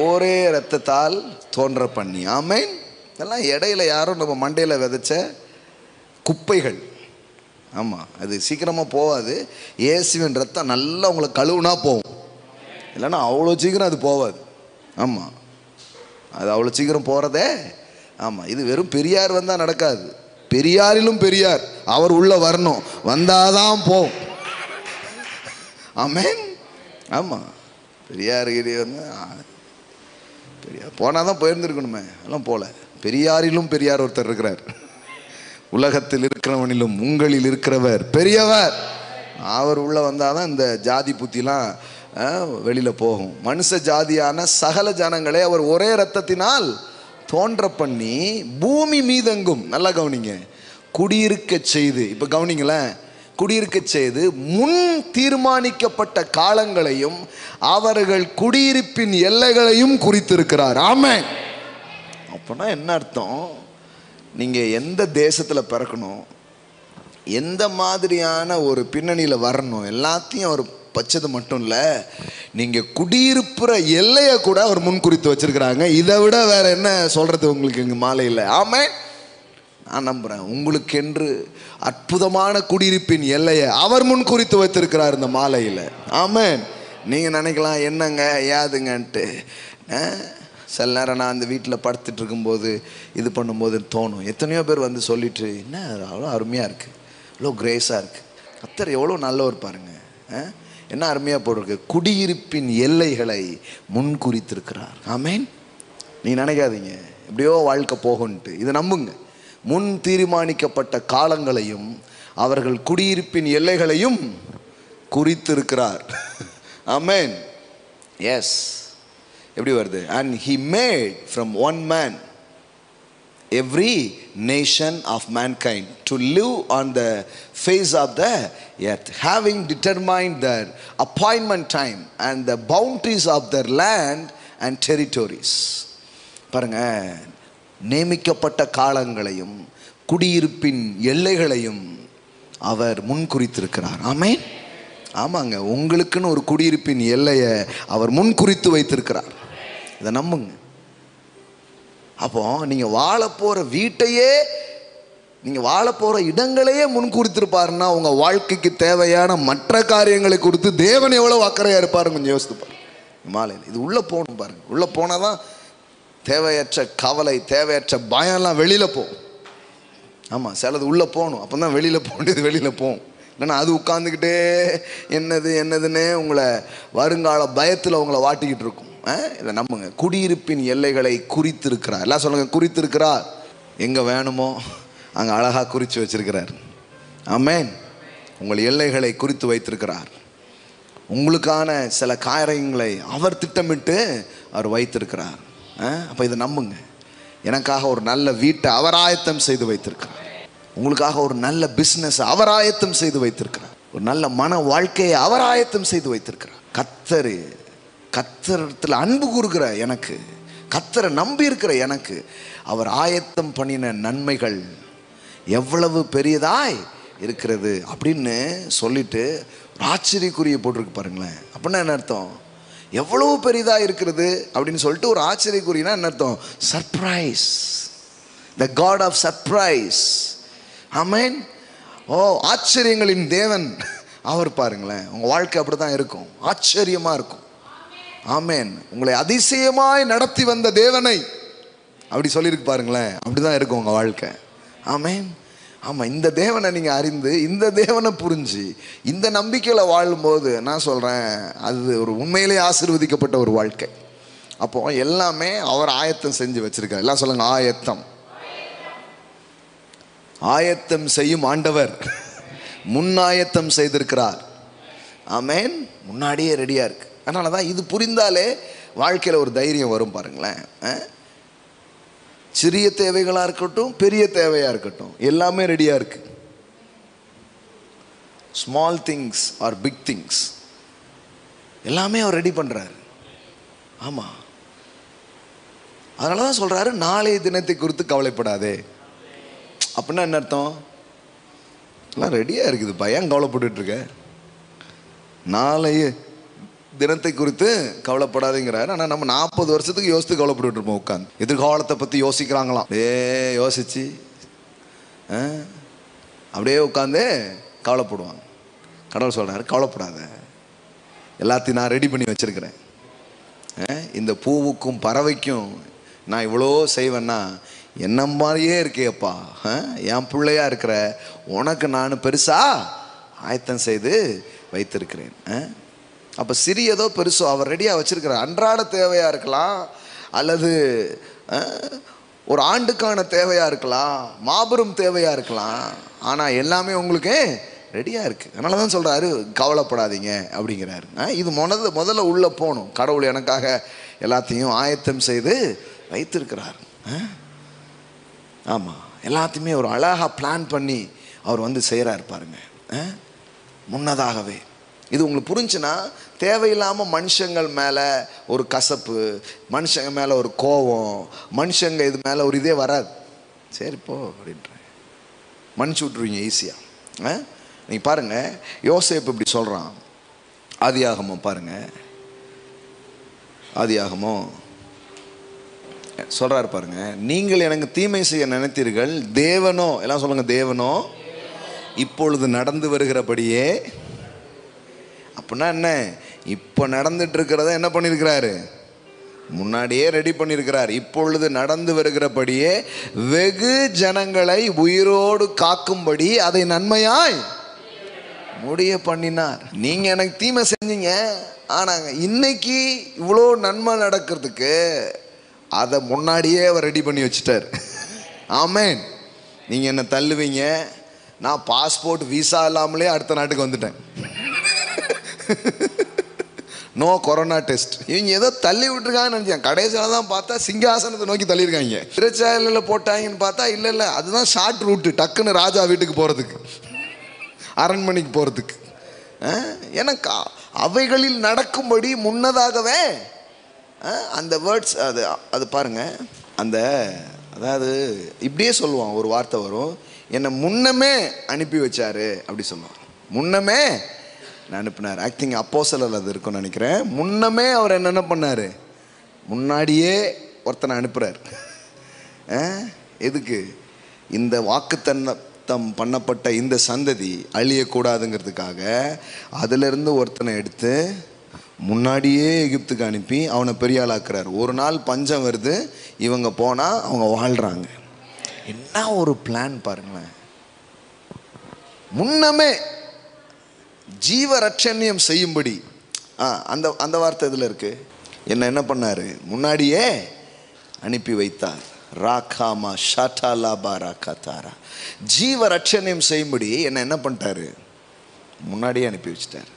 ஒரே இரத்தத்தால் தோன்ற பண்ணி. ஆமென். இதெல்லாம் இடையில யாரும் நம்ம மண்டையில் விதைச்ச குப்பைகள். ஆமாம், அது சீக்கிரமாக போகாது. இயேசுவின் ரத்தம் நல்லா உங்களை கழுவுனா போகும், இல்லைன்னா அவ்வளோ சீக்கிரம் அது போகாது. ஆமாம், அது அவ்வளோ சீக்கிரம் போகிறதே. ஆமாம், இது வெறும் பெரியார் வந்தால் நடக்காது, பெரியாரிலும் பெரியார் அவர் உள்ளே வரணும், வந்தாதான் போகும். ஆமென். ஆமாம், பெரியார்கிரி வந்து பெரியார் போனால் தான் போயிருந்துருக்கணுமே, அதெல்லாம் போகல. பெரியாரிலும் பெரியார் ஒருத்தர் இருக்கிறார். உலகத்தில் இருக்கிறவனிலும் உங்களில் இருக்கிறவர் பெரியவர். அவர் உள்ளே வந்தால் தான் இந்த ஜாதி புத்திலாம் வெளியில போகும். மனுஷ ஜாதியான சகல ஜனங்களை அவர் ஒரே இரத்தத்தினால் தோன்ற பண்ணி பூமி மீதெங்கும், நல்லா கவனிங்க, குடியிருக்க செய்து. இப்ப கவனிங்களேன், குடியிருக்க செய்து முன் தீர்மானிக்கப்பட்ட காலங்களையும் அவர்கள் குடியிருப்பின் எல்லைகளையும் குறித்திருக்கிறார். ஆமென். அப்பனா என்ன அர்த்தம்? நீங்க எந்த தேசத்துல பிறக்கணும், எந்த மாதிரியான ஒரு பின்னணியில வரணும், எல்லாத்தையும் அவர் பச்சது மட்டும் இல்ல, நீங்க குடியிருப்புற எல்லையை கூட அவர் முன் குறித்து வச்சிருக்கிறாங்க. இதை விட வேற என்ன சொல்றது உங்களுக்கு இங்க மாலையில்? ஆமென். நான் நம்புறேன் உங்களுக்கென்று அற்புதமான குடியிருப்பின் எல்லையை அவர் முன் குறித்து வைத்திருக்கிறார் இந்த மாலையில். ஆமென். நீங்க நினைக்கலாம் என்னங்க ஏதுங்கன்ட்டு. சில நேரம் நான் அந்த வீட்டில் படுத்துட்டு இருக்கும்போது இது பண்ணும்போது தோணும், எத்தனையோ பேர் வந்து சொல்லிட்டு, என்ன அவ்வளோ அருமையாக இருக்குது, அவ்வளோ கிரேஸாக இருக்குது, கர்த்தர் எவ்வளோ நல்லவர் பாருங்க, என்ன அருமையாக போட்டிருக்கு, குடியிருப்பின் எல்லைகளை முன் குறித்திருக்கிறார். ஆமென். நீ நினைக்காதீங்க எப்படியோ வாழ்க்கை போகும்ட்டு, இதை நம்புங்க. முன் தீர்மானிக்கப்பட்ட காலங்களையும் அவர்கள் குடியிருப்பின் எல்லைகளையும் குறித்திருக்கிறார். ஆமென். எஸ். எப்படி வருது? And he made from one man every nation of mankind to live on the face of the earth, having determined their appointment time and the boundaries of their land and territories. பாருங்க, நியமிக்கப்பட்ட காலங்களையும் குடியிருப்பின் எல்லைகளையும் அவர் முன் குறித்திருக்கிறார். ஆமென். ஆமாங்க, உங்களுக்குன்னு ஒரு குடியிருப்பின் எல்லையை அவர் முன் குறித்து வைத்திருக்கிறார். இதை நம்புங்க. அப்போ நீங்க வாழ போற வீட்டையே, நீங்க வாழ போற இடங்களையே முன் குறித்திருப்பாருன்னா உங்க வாழ்க்கைக்கு தேவையான மற்ற காரியங்களை குறித்து தேவன் எவ்வளவு அக்கறையா இருப்பாரு கொஞ்சம் யோசித்து பாருங்க. மாலையில் இது உள்ள போகணும் பாருங்க. உள்ள போனாதான் தேவையற்ற கவலை, தேவையற்ற பயம்லாம் வெளியில போகும். ஆமா, சிலது உள்ள போகணும், அப்பதான் வெளியில போக வேண்டியது வெளியில போகும். இல்லைன்னா அது உட்கார்ந்துக்கிட்டே என்னதுன்னே உங்களை வருங்கால பயத்தில் உங்களை வாட்டிக்கிட்டு இருக்கும். இதை நம்புங்க, குடியிருப்பின் எல்லைகளை குறித்திருக்கிறார். எல்லாம் சொல்லுங்க, குறித்திருக்கிறார். எங்க வேணுமோ அங்கே அழகா குறித்து வச்சிருக்கிறார். ஆமென். உங்கள் எல்லைகளை குறித்து வைத்திருக்கிறார். உங்களுக்கான சில காரியங்களை அவர் திட்டமிட்டு அவர் வைத்திருக்கிறார். அப்போ இதை நம்புங்க. எனக்காக ஒரு நல்ல வீட்டை அவர் ஆயத்தம் செய்து வைத்திருக்கிறார். உங்களுக்காக ஒரு நல்ல பிஸ்னஸ் அவர் ஆயத்தம் செய்து வைத்திருக்கிறார். ஒரு நல்ல மன வாழ்க்கையை அவர் ஆயத்தம் செய்து வைத்திருக்கிறார். கர்த்தரிடத்தில் அன்பு கூறுகிற எனக்கு, கர்த்தரை நம்பி இருக்கிற எனக்கு அவர் ஆயத்தம் பண்ணின நன்மைகள் எவ்வளவு பெரியதாய் இருக்கிறது அப்படின்னு சொல்லிட்டு ஒரு ஆச்சரியக்குரிய போட்டிருக்கு பாருங்களேன். அப்படின்னா என்ன அர்த்தம்? எவ்வளவு பெரிதா இருக்கிறது அப்படின்னு சொல்லிட்டு ஒரு ஆச்சரியக்குறினா என்ன அர்த்தம்? Surprise. The God of surprise. Amen. ஓ, ஆச்சரியங்களின் தேவன் அவர். பாருங்களேன், உங்க வாழ்க்கை அப்படிதான் இருக்கும், ஆச்சரியமா இருக்கும். ஆமென். உங்களை அதிசயமாய் நடத்தி வந்த தேவனை அப்படி சொல்லியிருக்கு பாருங்களேன், அப்படிதான் இருக்கும் உங்க வாழ்க்கை. ஆமென். ஆமா, இந்த தேவனை நீங்க அறிந்து, இந்த தேவனை புரிஞ்சு, இந்த நம்பிக்கையில வாழும்போது நான் சொல்றேன், அது ஒரு உண்மையிலேயே ஆசீர்வதிக்கப்பட்ட ஒரு வாழ்க்கை. அப்போ எல்லாமே அவர் ஆயத்தம் செஞ்சு வச்சிருக்கார். எல்லாம் சொல்லுங்க, ஆயத்தம். ஆயத்தம் செய்யும் ஆண்டவர் முன்னாயத்தம் செய்திருக்கிறார். ஆமென். முன்னாடியே ரெடியா இருக்கு. அதனாலதான் இது புரிந்தாலே வாழ்க்கையில ஒரு தைரியம் வரும் பாருங்களேன். சிறிய தேவைகளா இருக்கட்டும், பெரிய தேவையா இருக்கட்டும், எல்லாமே ரெடியா இருக்கு. Small things are big things எல்லாமே அவர் ரெடி பண்றாரு. ஆமா, அதனாலதான் சொல்றாரு, நாளைய தினத்தை குறித்து கவலைப்படாதே. அப்படின்னா என்ன அர்த்தம்? எல்லாம் ரெடியா இருக்குது, பயம் கவலைப்பட்டு இருக்க. நாளைய தினத்தை குறித்து கவலைப்படாதேங்கிறாரு. ஆனால் நம்ம 40 வருஷத்துக்கு யோசித்து கவலைப்பட்டு இருப்போம். உட்காந்து எதிர்காலத்தை பற்றி யோசிக்கிறாங்களாம். யோசிச்சு அப்படியே உட்காந்து கவலைப்படுவாங்க. கடவுள் சொல்றாரு, கவலைப்படாத, எல்லாத்தையும் நான் ரெடி பண்ணி வச்சிருக்கிறேன். இந்த பூவுக்கும் பறவைக்கும் நான் இவ்வளோ செய்வேன்னா என்ன மாதிரியே இருக்கேப்பா, என் பிள்ளையா இருக்கிற உனக்கு நான் பெருசா ஆயத்தம் செய்து வைத்திருக்கிறேன். அப்போ சிறியதோ பெருசோ அவர் ரெடியாக வச்சிருக்கிறார். அன்றாட தேவையா இருக்கலாம், அல்லது ஒரு ஆண்டுக்கான தேவையா இருக்கலாம், மாபெரும் தேவையா இருக்கலாம். ஆனால் எல்லாமே உங்களுக்கு ரெடியாக இருக்குது. அதனால தான் சொல்கிறாரு கவலைப்படாதீங்க அப்படிங்கிறாரு. இது முதல்ல உள்ளே போகணும். கடவுள் எனக்காக எல்லாத்தையும் ஆயத்தம் செய்து வைத்திருக்கிறார். ஆமாம், எல்லாத்தையுமே ஒரு அழகாக பிளான் பண்ணி அவர் வந்து செய்கிறார் பாருங்க முன்னதாகவே. இது உங்களுக்கு புரிஞ்சுன்னா தேவையில்லாமல் மனுஷங்கள் மேலே ஒரு கசப்பு, மனுஷங்க மேலே ஒரு கோபம், மனுஷங்க இது மேலே ஒரு இதே வராது. சரிப்போ அப்படின்ற மன்னிச்சு விட்ருவீங்க ஈஸியாக. நீங்கள் பாருங்கள், யோசேப்பு இப்படி சொல்கிறான். ஆதியாகமம் பாருங்கள், ஆதியாகமம் சொல்கிறாரு பாருங்க, நீங்கள் எனக்கு தீமை செய்ய நினைத்தீர்கள், தேவனோ, எல்லாம் சொல்லுங்க, தேவனோ இப்பொழுது நடந்து வருகிறபடியே. அப்படின்னா என்ன? இப்போ நடந்துட்டு இருக்கிறத என்ன பண்ணியிருக்கிறாரு? முன்னாடியே ரெடி பண்ணியிருக்கிறார். இப்பொழுது நடந்து வருகிறபடியே வெகு ஜனங்களை உயிரோடு காக்கும்படி அதை நன்மையாய் முடிய பண்ணினார். நீங்க எனக்கு தீமை செஞ்சீங்க, ஆனாங்க இன்னைக்கு இவ்வளோ நன்மை நடக்கிறதுக்கு அதை முன்னாடியே அவர் ரெடி பண்ணி வச்சுட்டார். ஆமேன். நீங்க என்ன தள்ளுவீங்க, நான் பாஸ்போர்ட் விசா இல்லாமலே அடுத்த நாட்டுக்கு வந்துட்டேன். No corona test. இவங்க ஏதோ தள்ளி விட்டுருக்காங்கன்னு நினைச்சேன். கடைசியில் தான் பார்த்தா சிங்காசனத்தை நோக்கி தள்ளியிருக்காங்க. திருச்சாலையில் போட்டாங்கன்னு பார்த்தா இல்லை, அதுதான் ஷார்ட் ரூட்டு, டக்குன்னு ராஜா வீட்டுக்கு போகிறதுக்கு, அரண்மனைக்கு போகிறதுக்கு. எனக்கு அவைகளில் நடக்கும்படி முன்னதாகவே அந்த வேர்ட்ஸ் அது பாருங்க. அதாவது இப்படியே சொல்லுவான், ஒரு வார்த்தை வரும், என்னை முன்னமே அனுப்பி வச்சாரு அப்படி சொல்லுவான். முன்னமே நான் அனுப்பினார். ஆக்டிங் அப்போஸ்தலர் அது இருக்குன்னு நினைக்கிறேன். முன்னமே அவர் என்ன பண்ணார்? முன்னாடியே ஒருத்தனை அனுப்புகிறார். எதுக்கு? இந்த வாக்குத்தத்தம் பண்ணப்பட்ட இந்த சந்ததி அழியக்கூடாதுங்கிறதுக்காக அதிலிருந்து ஒருத்தனை எடுத்து முன்னாடியே எகிப்துக்கு அனுப்பி அவனை பெரிய ஆளாக்குறார். ஒரு நாள் பஞ்சம் வருது, இவங்க போனால் அவங்க வாழ்கிறாங்க. என்ன ஒரு பிளான் பாருங்களேன். முன்னமே ஜீவ ரட்சண்யம் செய்யும்படி அந்த வார்த்தை இதில் இருக்கு. என்ன பண்ணாரு? முன்னாடியே அனுப்பி வைத்தார். ராகாமா ஷாட்டாலா பாரா கத்தாரா. ஜீவ ரட்சண்யம் செய்யும்படி என்ன பண்ணிட்டாரு? முன்னாடியே அனுப்பி வச்சிட்டார்.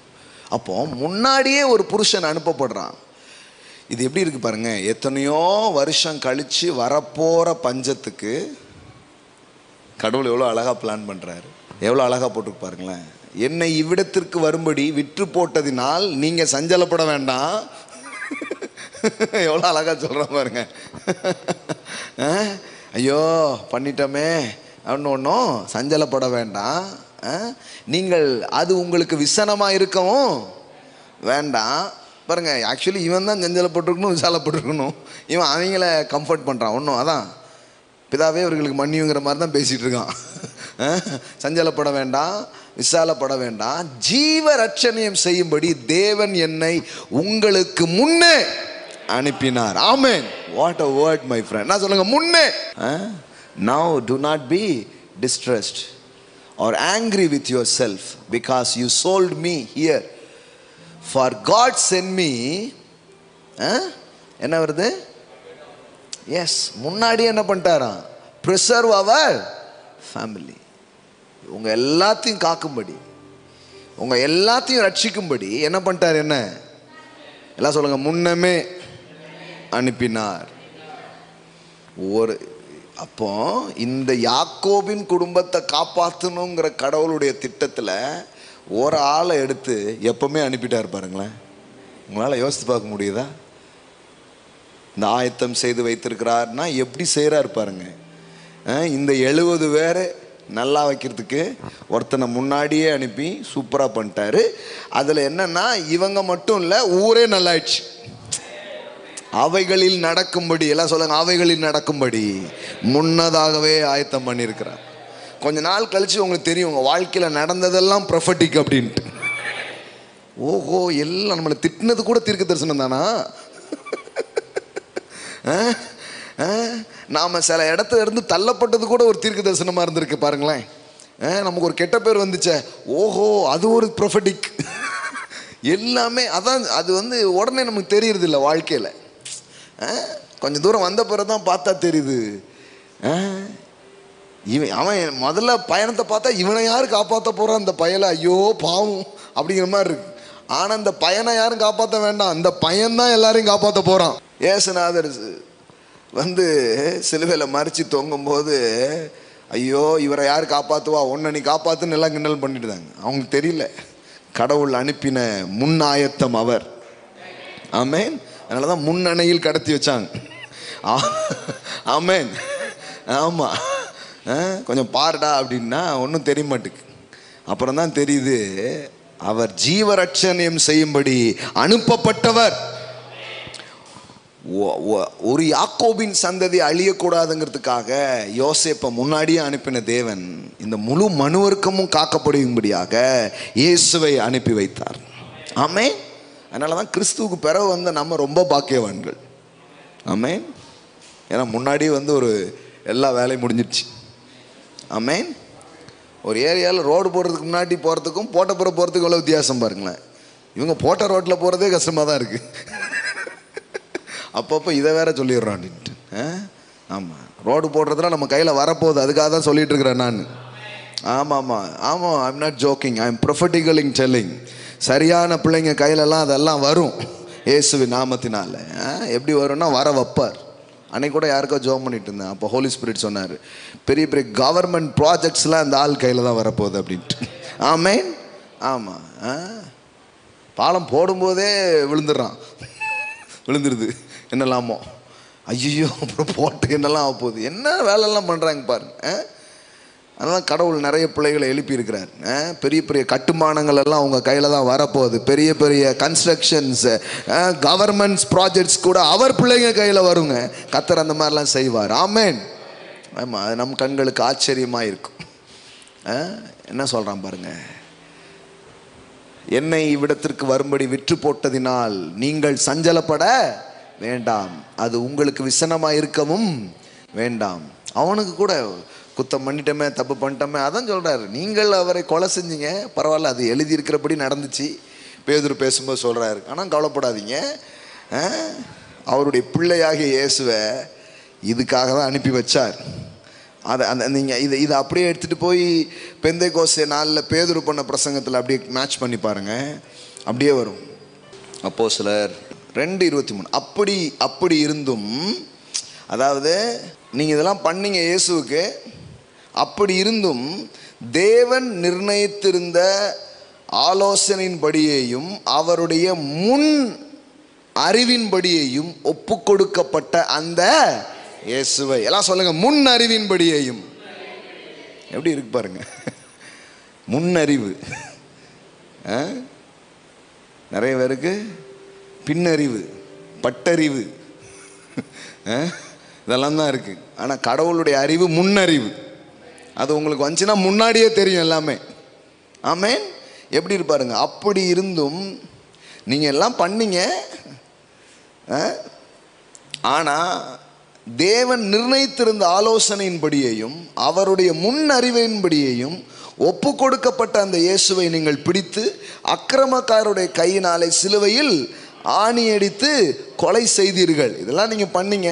அப்போ முன்னாடியே ஒரு புருஷன் அனுப்பப்படுறான். இது எப்படி இருக்கு பாருங்க. எத்தனையோ வருஷம் கழிச்சு வரப்போற பஞ்சத்துக்கு கடவுள் எவ்வளோ அழகா பிளான் பண்றாரு, எவ்வளோ அழகா போட்டுருக்கு பாருங்களேன். என்னை இவ்விடத்திற்கு வரும்படி விற்று போட்டதினால் நீங்க சஞ்சலப்பட வேண்டாம். எவ்வளோ அழகா சொல்றேன் பாருங்க. ஐயோ பண்ணிட்டோமே அப்படின்னு ஒன்றும் சஞ்சலப்பட வேண்டாம். நீங்கள் அது உங்களுக்கு விசனமா இருக்கவும் வேண்டாம். பாருங்க, ஆக்சுவலி இவன் தான் சஞ்சலப்பட்டிருக்கணும், விசாலப்பட்டிருக்கணும். இவன் அவங்கள கம்ஃபர்ட் பண்றான். ஒன்றும் அதான் பிதாவே அவர்களுக்கு மன்னியுங்கிற மாதிரி தான் பேசிட்டு இருக்கான். சஞ்சலப்பட வேண்டாம், விசாலப்பட வேண்டாம், ஜீவ ரட்சணியம் செய்யும்படி தேவன் என்னை உங்களுக்கு முன்னே அனுப்பினார். Amen. What a word my friend. நான் சொல்லுங்க, முன்னே. Now do not be distressed or angry with yourself because you sold me here, for God sent me. என்ன வருது? எஸ், முன்னாடி என்ன பண்ணிட்டாராம்? preserve our family. உங்க எல்லாத்தையும் காக்கும்படி, உங்க எல்லாத்தையும் ரட்சிக்கும்படி என்ன பண்ணிட்டார்? என்ன எல்லாம் சொல்லுங்க, முன்னமே அனுப்பினார். அப்போ இந்த யாக்கோபின் குடும்பத்தை காப்பாற்றணுங்கிற கடவுளுடைய திட்டத்தில் ஒரு ஆளை எடுத்து எப்பவுமே அனுப்பிட்டார் பாருங்களேன். உங்களால் யோசித்து பார்க்க முடியுதா? இந்த ஆயத்தம் செய்து வைத்திருக்கிறார்னா எப்படி செய்கிறார் பாருங்க. இந்த 70 பேரை நல்லா வைக்கிறதுக்கு ஒருத்தனை முன்னாடியே அனுப்பி சூப்பராக பண்ணிட்டாரு. அதில் என்னன்னா, இவங்க மட்டும் இல்லை, ஊரே நல்லாயிடுச்சு. அவைகளில் நடக்கும்படி, எல்லாம் சொல்லுங்க, அவைகளில் நடக்கும்படி முன்னதாகவே ஆயத்தம் பண்ணியிருக்கிறார். கொஞ்ச நாள் கழிச்சு உங்களுக்கு தெரியும், உங்கள் வாழ்க்கையில் நடந்ததெல்லாம் ப்ரொஃபட்டிக் அப்படின்ட்டு. ஓஹோ, எல்லாம் நம்மளை திட்டினது கூட தீர்க்க தரிசனம் தானா? நாம் சில இடத்துல இருந்து தள்ளப்பட்டது கூட ஒரு தீர்க்க தரிசனமாக இருந்திருக்கு பாருங்களேன். நமக்கு ஒரு கெட்ட பேர் வந்துச்சே, ஓஹோ அது ஒரு ப்ரொஃபட்டிக். எல்லாமே அதான். அது உடனே நமக்கு தெரியறது இல்லை வாழ்க்கையில். கொஞ்சம் தூரம் வந்த பிறகு தான் பார்த்தா தெரியுது. அவன் முதல்ல பயணத்தை பார்த்தா இவனை யாரு காப்பாற்ற போறான், இந்த பயலை, ஐயோ பாவம் அப்படிங்கிற மாதிரி இருக்கு. ஆனா இந்த பையனை யாரும் காப்பாற்ற வேண்டாம், இந்த பையன்தான் எல்லாரையும் காப்பாற்ற போறான். இயேசுநாதர் வந்து சிலுவையில் மறிச்சு தொங்கும் போது, ஐயோ இவரை யார் காப்பாற்றுவா, உன்னை நீ காப்பாத்துன்னு எல்லாம் கிண்டல் பண்ணிட்டுதாங்க. அவங்களுக்கு தெரியல கடவுள் அனுப்பின முன்னாயத்தம் அவர். ஆமேன். அதனாலதான் முன்னணையில் கடத்தி வச்சாங்க. ஆமேன். ஆமா, கொஞ்சம் பாருடா அப்படின்னா ஒன்றும் தெரிய மாட்டுக்கு. அப்புறம் தான் தெரியுது அவர் ஜீவரட்சணியம் செய்யும்படி அனுப்பப்பட்டவர். ஒரு யாக்கோபின் சந்ததி அழியக்கூடாதுங்கிறதுக்காக யோசேப்பை முன்னாடியே அனுப்பின தேவன் இந்த முழு மனுவர்க்கமும் காக்கப்படும்படியாக இயேசுவை அனுப்பி வைத்தார். ஆமேன். அதனால தான் கிறிஸ்துவுக்கு பிறகு வந்த நம்ம ரொம்ப பாக்கியவான்கள். ஆமேன். ஏன்னா முன்னாடி வந்து ஒரு எல்லா வேலையும் முடிஞ்சிடுச்சு. ஆமேன். ஒரு ஏரியாவில் ரோடு போடுறதுக்கு முன்னாடி போகிறதுக்கும் போட்டப்புறம் போகிறதுக்கும் எவ்வளோ வித்தியாசம் பாருங்களேன். இவங்க போட்ட ரோட்டில் போகிறதே கஷ்டமாக தான் இருக்குது. அப்பப்போ இதை வேற சொல்லிடுறோம் அப்படின்ட்டு. ஆமாம், ரோடு போடுறதுலாம் நம்ம கையில் வரப்போகுது, அதுக்காக தான் சொல்லிட்டு இருக்கிறேன் நான். ஆமாம் ஆமாம், I'm not joking, I am prophetically telling. சரியான பிள்ளைங்க கையிலலாம் அதெல்லாம் வரும் இயேசுவின் நாமத்தினால. எப்படி வரும்னா வர வைப்பார். அன்னைக்கு கூட யாருக்கோ ஜோம் பண்ணிட்டு இருந்தேன். அப்போ ஹோலி ஸ்பிரிட் சொன்னார், பெரிய பெரிய கவர்மெண்ட் ப்ராஜெக்ட்ஸ்லாம் இந்த ஆள் கையில் தான் வரப்போகுது அப்படின்ட்டு. ஆமேன். ஆமாம், பாலம் போடும்போதே விழுந்துருது என்னெல்லாமோ. ஐயோ அப்புறம் போட்டு என்னெல்லாம் ஆக போகுது, என்ன வேலையெல்லாம் பண்ணுறாங்க பாருங்க. அதெல்லாம் கடவுள் நிறைய பிள்ளைகளை எழுப்பி இருக்கிறார். பெரிய பெரிய கட்டுமானங்கள் எல்லாம் அவங்க கையில் தான் வரப்போகுது. பெரிய பெரிய கன்ஸ்ட்ரக்ஷன்ஸ், கவர்மெண்ட்ஸ் ப்ராஜெக்ட்ஸ் கூட அவர் பிள்ளைங்க கையில் வருங்க. கர்த்தர் அந்த மாதிரிலாம் செய்வார். ஆமேன். ஆமாம், அது நம் கண்களுக்கு ஆச்சரியமாக இருக்கும். என்ன சொல்கிறான் பாருங்க, என்னை இவ்விடத்திற்கு வரும்படி விற்று போட்டதினால் நீங்கள் சஞ்சலப்பட வேண்டாம், அது உங்களுக்கு விசனமாக இருக்கவும் வேண்டாம். அவனுக்கு கூட குத்தம் பண்ணிட்டோமே, தப்பு பண்ணிட்டோமே, அதான் சொல்கிறாரு. நீங்கள் அவரை கொலை செஞ்சீங்க, பரவாயில்ல, அது எழுதியிருக்கிறபடி நடந்துச்சு. பேதுரு பேசும்போது சொல்கிறாரு, ஆனால் கவலைப்படாதீங்க, அவருடைய பிள்ளையாகிய இயேசுவை இதுக்காக தான் அனுப்பி வச்சார். அதை அந்த நீங்கள் இதை அப்படியே எடுத்துகிட்டு போய் பெந்தைக்கோஸ்தே நாளில் பேதுரு பண்ண பிரசங்கத்தில் அப்படியே மேட்ச் பண்ணி பாருங்கள், அப்படியே வரும். அப்போஸ்தலர் 2:23. அப்படி இருந்தும், அதாவது நீங்கள் இதெல்லாம் பண்ணீங்க இயேசுவுக்கு, அப்படி இருந்தும் தேவன் நிர்ணயித்திருந்த ஆலோசனையின்படியேயும் அவருடைய முன் அறிவின்படியேயும் ஒப்பு கொடுக்கப்பட்ட அந்த இயேசுவை, எல்லாம் சொல்லுங்க, முன் அறிவின்படியேயும். எப்படி இருக்கு பாருங்க, முன்னறிவு. நிறைய பேருக்கு பின்னறிவு, பட்டறிவு, இதெல்லாம் தான் இருக்கு. ஆனால் கடவுளுடைய அறிவு முன்னறிவு. அது உங்களுக்கு வந்துச்சுன்னா முன்னாடியே தெரியும் எல்லாமே. ஆமேன். எப்படி இருப்பாருங்க, அப்படி இருந்தும் நீங்கள் எல்லாம் பண்ணீங்க, ஆனால் தேவன் நிர்ணயித்திருந்த ஆலோசனையின்படியையும் அவருடைய முன் அறிவின்படியையும் ஒப்பு கொடுக்கப்பட்ட அந்த இயேசுவை நீங்கள் பிடித்து அக்கிரமக்காரருடைய கையினாலே சிலுவையில் ஆணி அடித்து கொலை செய்தீர்கள். இதெல்லாம் நீங்கள் பண்ணீங்க.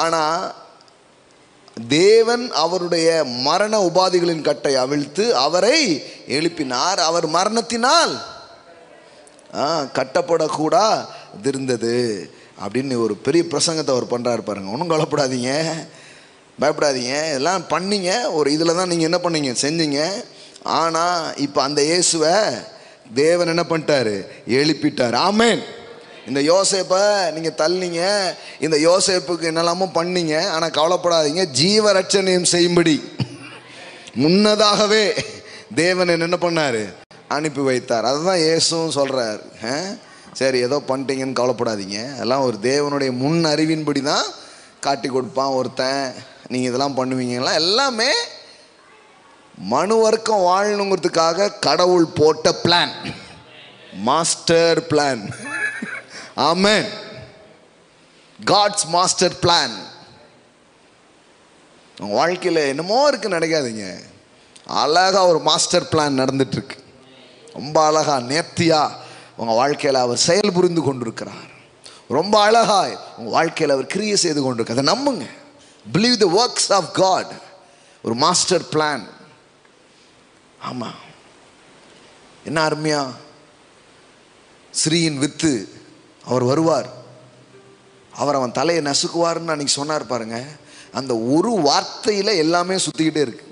ஆனால் தேவன் அவருடைய மரண உபாதிகளின் கட்டை அவிழ்த்து அவரை எழுப்பினார். அவர் மரணத்தினால் கட்டப்படக்கூடா இருந்தது அப்படின்னு ஒரு பெரிய பிரசங்கத்தை அவர் பண்ணுறாரு பாருங்க. ஒன்றும் கவலைப்படாதீங்க, பயப்படாதீங்க, இதெல்லாம் பண்ணீங்க, ஒரு இதில் தான் நீங்கள் என்ன பண்ணீங்க, செஞ்சீங்க. ஆனால் இப்போ அந்த இயேசுவை தேவன் என்ன பண்ணிட்டாரு, எழுப்பிட்டார். ஆமேன். இந்த யோசேப்பை நீங்கள் தள்ளினீங்க, இந்த யோசேப்புக்கு என்னெல்லாமோ பண்ணீங்க, ஆனால் கவலைப்படாதீங்க, ஜீவரட்சணியம் செய்யும்படி முன்னதாகவே தேவன் என்ன பண்ணார், அனுப்பி வைத்தார். அதுதான் இயேசுவும் சொல்கிறார். சரி, ஏதோ பண்ணிட்டீங்கன்னு கவலைப்படாதீங்க, அதெல்லாம் ஒரு தேவனுடைய முன் அறிவின்படி தான் காட்டி கொடுப்பான் ஒருத்தன். நீங்கள் இதெல்லாம் பண்ணுவீங்களா, எல்லாமே மனு வர்க்கம் வாழணுங்கிறதுக்காக கடவுள் போட்ட plan, master plan. Amen. God's master plan. உங்கள் வாழ்க்கையில் என்னமோ இருக்கு, நடக்காதீங்க, அழகா ஒரு மாஸ்டர் பிளான் நடந்துட்டு இருக்கு. ரொம்ப அழகா நேர்த்தியா உங்கள் வாழ்க்கையில் அவர் செயல் புரிந்து கொண்டிருக்கிறார். ரொம்ப அழகாய் உங்கள் வாழ்க்கையில் அவர் கிரியை செய்து கொண்டிருக்க. அதை நம்புங்க. Believe the works of God. ஒரு மாஸ்டர் பிளான். ஆமா, என்ன அருமையா! ஸ்ரீயின் வித்து, அவர் வருவார், அவர் அவன் தலையை நசுக்குவார்னு அன்னைக்கு சொன்னார் பாருங்க. அந்த ஒரு வார்த்தையில எல்லாமே சுத்திக்கிட்டே இருக்கு.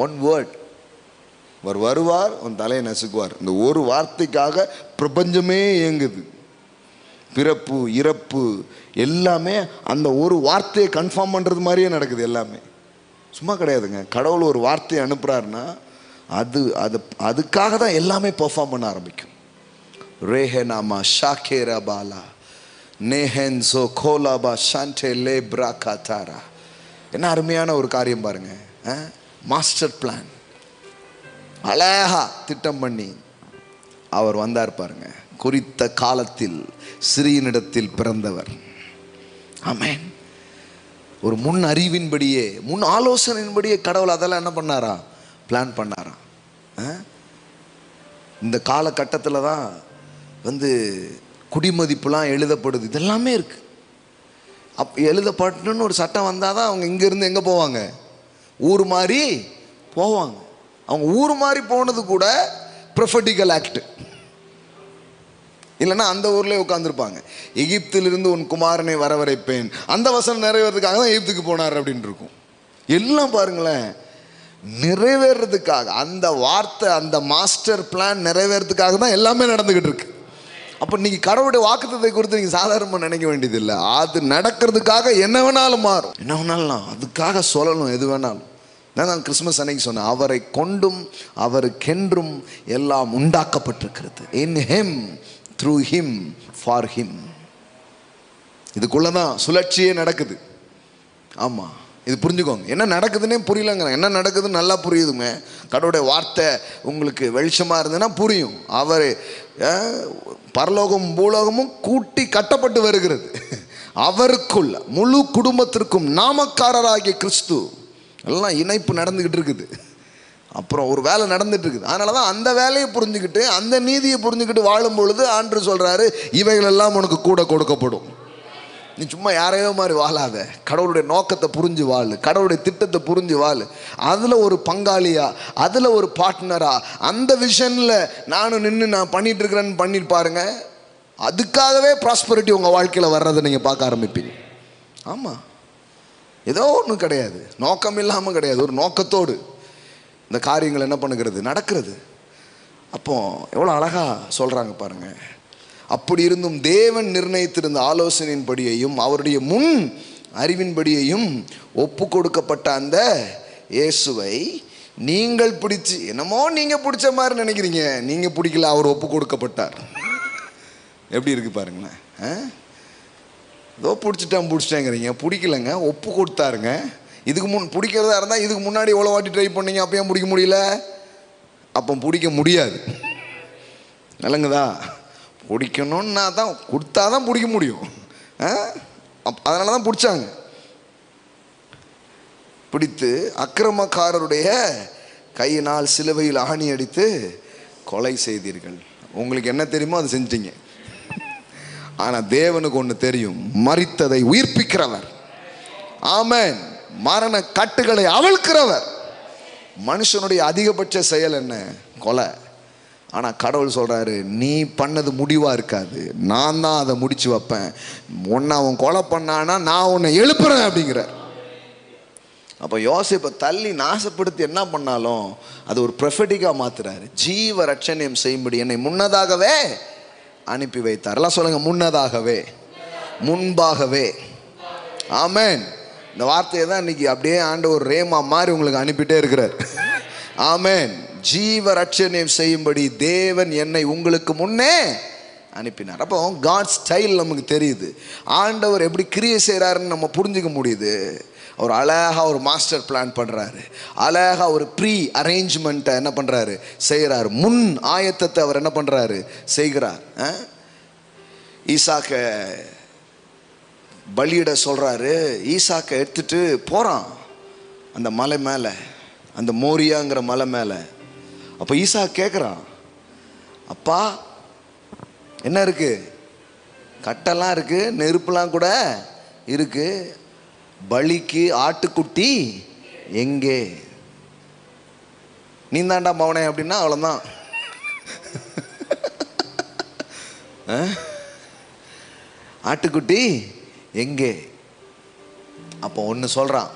ஒன் வேர்ட், அவர் வருவார், அவன் தலையை நசுக்குவார். இந்த ஒரு வார்த்தைக்காக பிரபஞ்சமே இயங்குது. பிறப்பு இறப்பு எல்லாமே அந்த ஒரு வார்த்தையை கன்ஃபார்ம் பண்றது மாதிரியே நடக்குது. எல்லாமே சும்மா கிடையாதுங்க. கடவுள் ஒரு வார்த்தையை அனுப்புறாருன்னா அதுக்காக தான் எல்லாமே பெர்ஃபார்ம் பண்ண ஆரம்பிக்கும். ரேஹனாமா ஷாகேரா பாலா நேஹென்சோ கோலாபா ஷாண்டே லே பிராகாதாரா. என்ன அருமையான ஒரு காரியம் பாருங்க. மாஸ்டர் பிளான் அழகா திட்டம் பண்ணி அவர் வந்தார் பாருங்க. குறித்த காலத்தில் சிறியனிடத்தில் பிறந்தவர். ஆமென். ஒரு முன் அறிவின்படியே, முன் ஆலோசனையின்படியே கடவுள் அதெல்லாம் என்ன பண்ணாரா? பிளான் பண்ணாரா? இந்த காலகட்டத்தில் தான் குடிமதிப்புலாம் எழுதப்படுது. இதெல்லாமே இருக்கு. எழுதப்பட்டுன்னு ஒரு சட்டம் வந்தால் தான் அவங்க இங்கேருந்து எங்கே போவாங்க? ஊர் மாதிரி போவாங்க. அவங்க ஊர் மாதிரி போனது கூட ப்ரொஃபட்டிக்கல் ஆக்ட். இல்லைன்னா அந்த ஊர்லேயே உட்காந்துருப்பாங்க. எகிப்திலிருந்து உன் குமாரனை வரவழைப்பேன், அந்த வசனம் நிறைவேறதுக்காக தான் எகிப்துக்கு போனார் அப்படின்னு இருக்கும். எல்லாம் பாருங்களேன், நிறைவேறதுக்காக, அந்த வார்த்தை, அந்த மாஸ்டர் பிளான் நிறைவேறதுக்காக தான் எல்லாமே நடந்துகிட்டு இருக்கு. அப்போ நீங்கள் கடவுளுடைய வாக்குத்தத்தை குறித்து நீங்கள் சாதாரணமாக நினைக்க வேண்டியதில்லை. அது நடக்கிறதுக்காக என்ன வேணாலும் மாறும், என்ன வேணாலும் அதுக்காக சொல்லணும், எது வேணாலும். நான் கிறிஸ்மஸ் அன்னைக்கு சொன்னேன், அவரை கொண்டும் அவருக்கென்றும் எல்லாம் உண்டாக்கப்பட்டிருக்கிறது. In him, through him, for him. இதுக்குள்ளதான் சுழற்சியே நடக்குது. ஆமாம், இது புரிஞ்சுக்கோங்க. என்ன நடக்குதுன்னே புரியலங்க. என்ன நடக்குதுன்னு நல்லா புரியுதுங்க. கடவுளுடைய வார்த்தை உங்களுக்கு வெளிச்சமாக இருந்ததுன்னா புரியும். அவர் பரலோகம் பூலோகமும் கூட்டி கட்டப்பட்டு வருகிறது. அவருக்குள்ள முழு குடும்பத்திற்கும் நாமக்காரராகிய கிறிஸ்து எல்லாம் இணைப்பு நடந்துக்கிட்டு இருக்குது. அப்புறம் ஒரு வேலை நடந்துட்டு இருக்குது. அதனால தான் அந்த வேலையை புரிஞ்சுக்கிட்டு, அந்த நீதியை புரிஞ்சுக்கிட்டு வாழும் பொழுது ஆண்டவர் சொல்கிறாரு, இவைகளெல்லாம் உனக்கு கூட கொடுக்கப்படும். நீ சும்மா யாரையோ மாதிரி வாழாத, கடவுளுடைய நோக்கத்தை புரிஞ்சு வாழு, கடவுளுடைய திட்டத்தை புரிஞ்சு வாழு. அதில் ஒரு பங்காளியா, அதில் ஒரு பார்ட்னரா, அந்த விஷனில் நானும் நின்று நான் பண்ணிட்டு இருக்கிறேன்னு பண்ணிட்டு பாருங்க. அதுக்காகவே ப்ராஸ்பரிட்டி உங்கள் வாழ்க்கையில் வர்றதை நீங்கள் பார்க்க ஆரம்பிப்பீங்க. ஆமாம், ஏதோ ஒன்றும் கிடையாது, நோக்கம் இல்லாமல் கிடையாது, ஒரு நோக்கத்தோடு இந்த காரியங்கள் என்ன பண்ணுகிறது, நடக்கிறது. அப்போ எவ்வளோ அழகாக சொல்கிறாங்க பாருங்க. அப்படி இருந்தும் தேவன் நிர்ணயித்திருந்த ஆலோசனையின்படியையும் அவருடைய முன் அறிவின்படியையும் ஒப்பு கொடுக்கப்பட்ட அந்த இயேசுவை நீங்கள் பிடிச்சி, என்னமோ நீங்கள் பிடிச்ச மாதிரி நினைக்கிறீங்க, நீங்கள் பிடிக்கல, அவர் ஒப்பு கொடுக்கப்பட்டார். எப்படி இருக்கு பாருங்களேன். ஏதோ பிடிச்சிட்டேங்கிறீங்க, பிடிக்கலங்க, ஒப்பு கொடுத்தாருங்க. இதுக்கு முன் பிடிக்கிறதா இருந்தால் இதுக்கு முன்னாடி எவ்வளோ வாட்டி ட்ரை பண்ணீங்க, அப்பயும் பிடிக்க முடியல, அப்போ பிடிக்க முடியாது. நல்லங்கதா, பிடிக்கணும்னா தான் கொடுத்தா தான் பிடிக்க முடியும். அதனால தான் பிடிச்சாங்க. பிடித்து அக்கிரமக்காரருடைய கையினால் சிலுவையில் ஆணி அடித்து கொலை செய்தீர்கள். உங்களுக்கு என்ன தெரியுமோ அதை செஞ்சிட்டீங்க. ஆனால் தேவனுக்கு ஒன்று தெரியும், மரித்ததை உயிர்ப்பிக்கிறவர். ஆமென். மரண கட்டுகளை அவிழ்க்கிறவர். மனுஷனுடைய அதிகபட்ச செயல் என்ன? கொலை. ஆனால் கடவுள் சொல்கிறாரு, நீ பண்ணது முடிவாக இருக்காது, நான் தான் அதை முடிச்சு வைப்பேன். உன்னை அவன் கொலை பண்ணானா நான் உன்னை எழுப்புறேன் அப்படிங்கிறார். அப்போ யோசேப்பை தள்ளி நாசப்படுத்தி என்ன பண்ணாலும் அது ஒரு ப்ரொஃபெட்டிக்காக மாத்துறாரு. ஜீவ ரட்சணியம் செய்யும்படி என்னை முன்னதாகவே அனுப்பி வைத்தார். எல்லாம் சொல்லுங்க, முன்னதாகவே, முன்பாகவே. ஆமென். இந்த வார்த்தையை தான் இன்னைக்கு அப்படியே ஆண்டவர் ரேமா மாதிரி உங்களுக்கு அனுப்பிட்டே இருக்கிறார். ஆமென். ஜீவ ரட்சணியம் செய்யும்படி தேவன் என்னை உங்களுக்கு முன்னே அனுப்பினார். அப்போ காட் ஸ்டைல் நமக்கு தெரியுது. ஆண்டவர் எப்படி கிரியை செய்கிறாருன்னு நம்ம புரிஞ்சுக்க முடியுது. அவர் அழகாக ஒரு மாஸ்டர் பிளான் பண்ணுறாரு, அழகாக ஒரு ப்ரீ அரேஞ்ச்மெண்ட்டை என்ன பண்ணுறாரு, செய்கிறார். முன் ஆயத்தத்தை அவர் என்ன பண்ணுறாரு, செய்கிறார். ஈசாக்க பலியிட சொல்கிறாரு. ஈசாக்கை எடுத்துட்டு போகிறான் அந்த மலை மேலே, அந்த மோரியாங்கிற மலை மேலே. அப்போ ஈசா கேட்குறான், அப்பா என்ன இருக்குது, கட்டெல்லாம் இருக்குது, நெருப்புலாம் கூட இருக்குது, பலிக்கு ஆட்டுக்குட்டி எங்கே? நீ தாண்டா மவனே அப்படின்னா அவ்வளோதான். ஆட்டுக்குட்டி எங்கே? அப்போ ஒன்று சொல்றான்,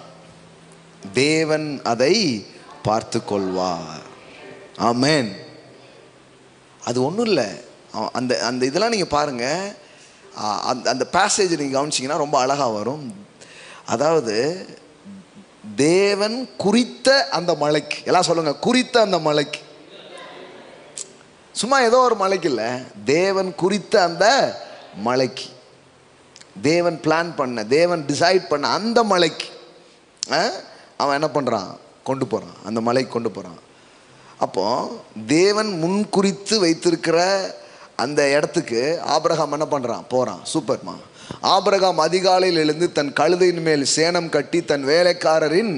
தேவன் அதை பார்த்து கொள்வார். ஆமென். அது ஒன்றும் இல்லை. அந்த அந்த இதெல்லாம் நீங்கள் பாருங்கள், அந்த பேசேஜ் நீங்கள் கவனிச்சிங்கன்னா ரொம்ப அழகாக வரும். அதாவது தேவன் குறித்த அந்த மலைக்கு, எல்லாம் சொல்லுங்க, குறித்த அந்த மலைக்கு. சும்மா ஏதோ ஒரு மலைக்கு இல்லை, தேவன் குறித்த அந்த மலைக்கு, தேவன் பிளான் பண்ண, தேவன் டிசைட் பண்ண அந்த மலைக்கு அவன் என்ன பண்ணுறான்? கொண்டு போகிறான், அந்த மலைக்கு கொண்டு போகிறான். அப்போ தேவன் முன்குறித்து வைத்திருக்கிற அந்த இடத்துக்கு ஆபிரகாம் என்ன பண்ணுறான்? போகிறான். சூப்பர்மா. ஆபிரகாம் அதிகாலையில் எழுந்து தன் கழுதையின் மேல் சேணம் கட்டி தன் வேலைக்காரரின்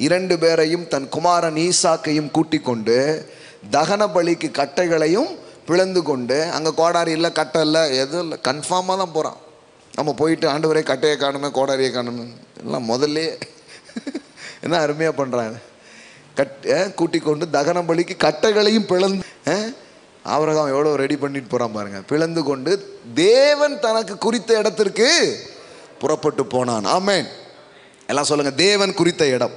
2 பேரையும் தன் குமாரன் ஈசாக்கையும் கூட்டிக் கொண்டு தகன பலிக்கு கட்டைகளையும் பிளந்து கொண்டு, அங்கே கோடாரி இல்லை, கட்டை இல்லை, எதுவும் இல்லை, கன்ஃபார்மாக தான் போகிறான். நம்ம போயிட்டு ஆண்டவரே கட்டையை காணுமே, கோடாரியை காணுமே, எல்லாம் முதல்ல என்ன அருமையாக பண்ணுறாங்க. கூட்டிக் கொண்டு தகன பலிக்கு கட்டைகளையும் பிளந்து, ஆபிரகாம் எவ்வளோ ரெடி பண்ணிட்டு போகிறான் பாருங்க. பிளந்து கொண்டு தேவன் தனக்கு குறித்த இடத்திற்கு புறப்பட்டு போனான். ஆமென். எல்லாம் சொல்லுங்க, தேவன் குறித்த இடம்.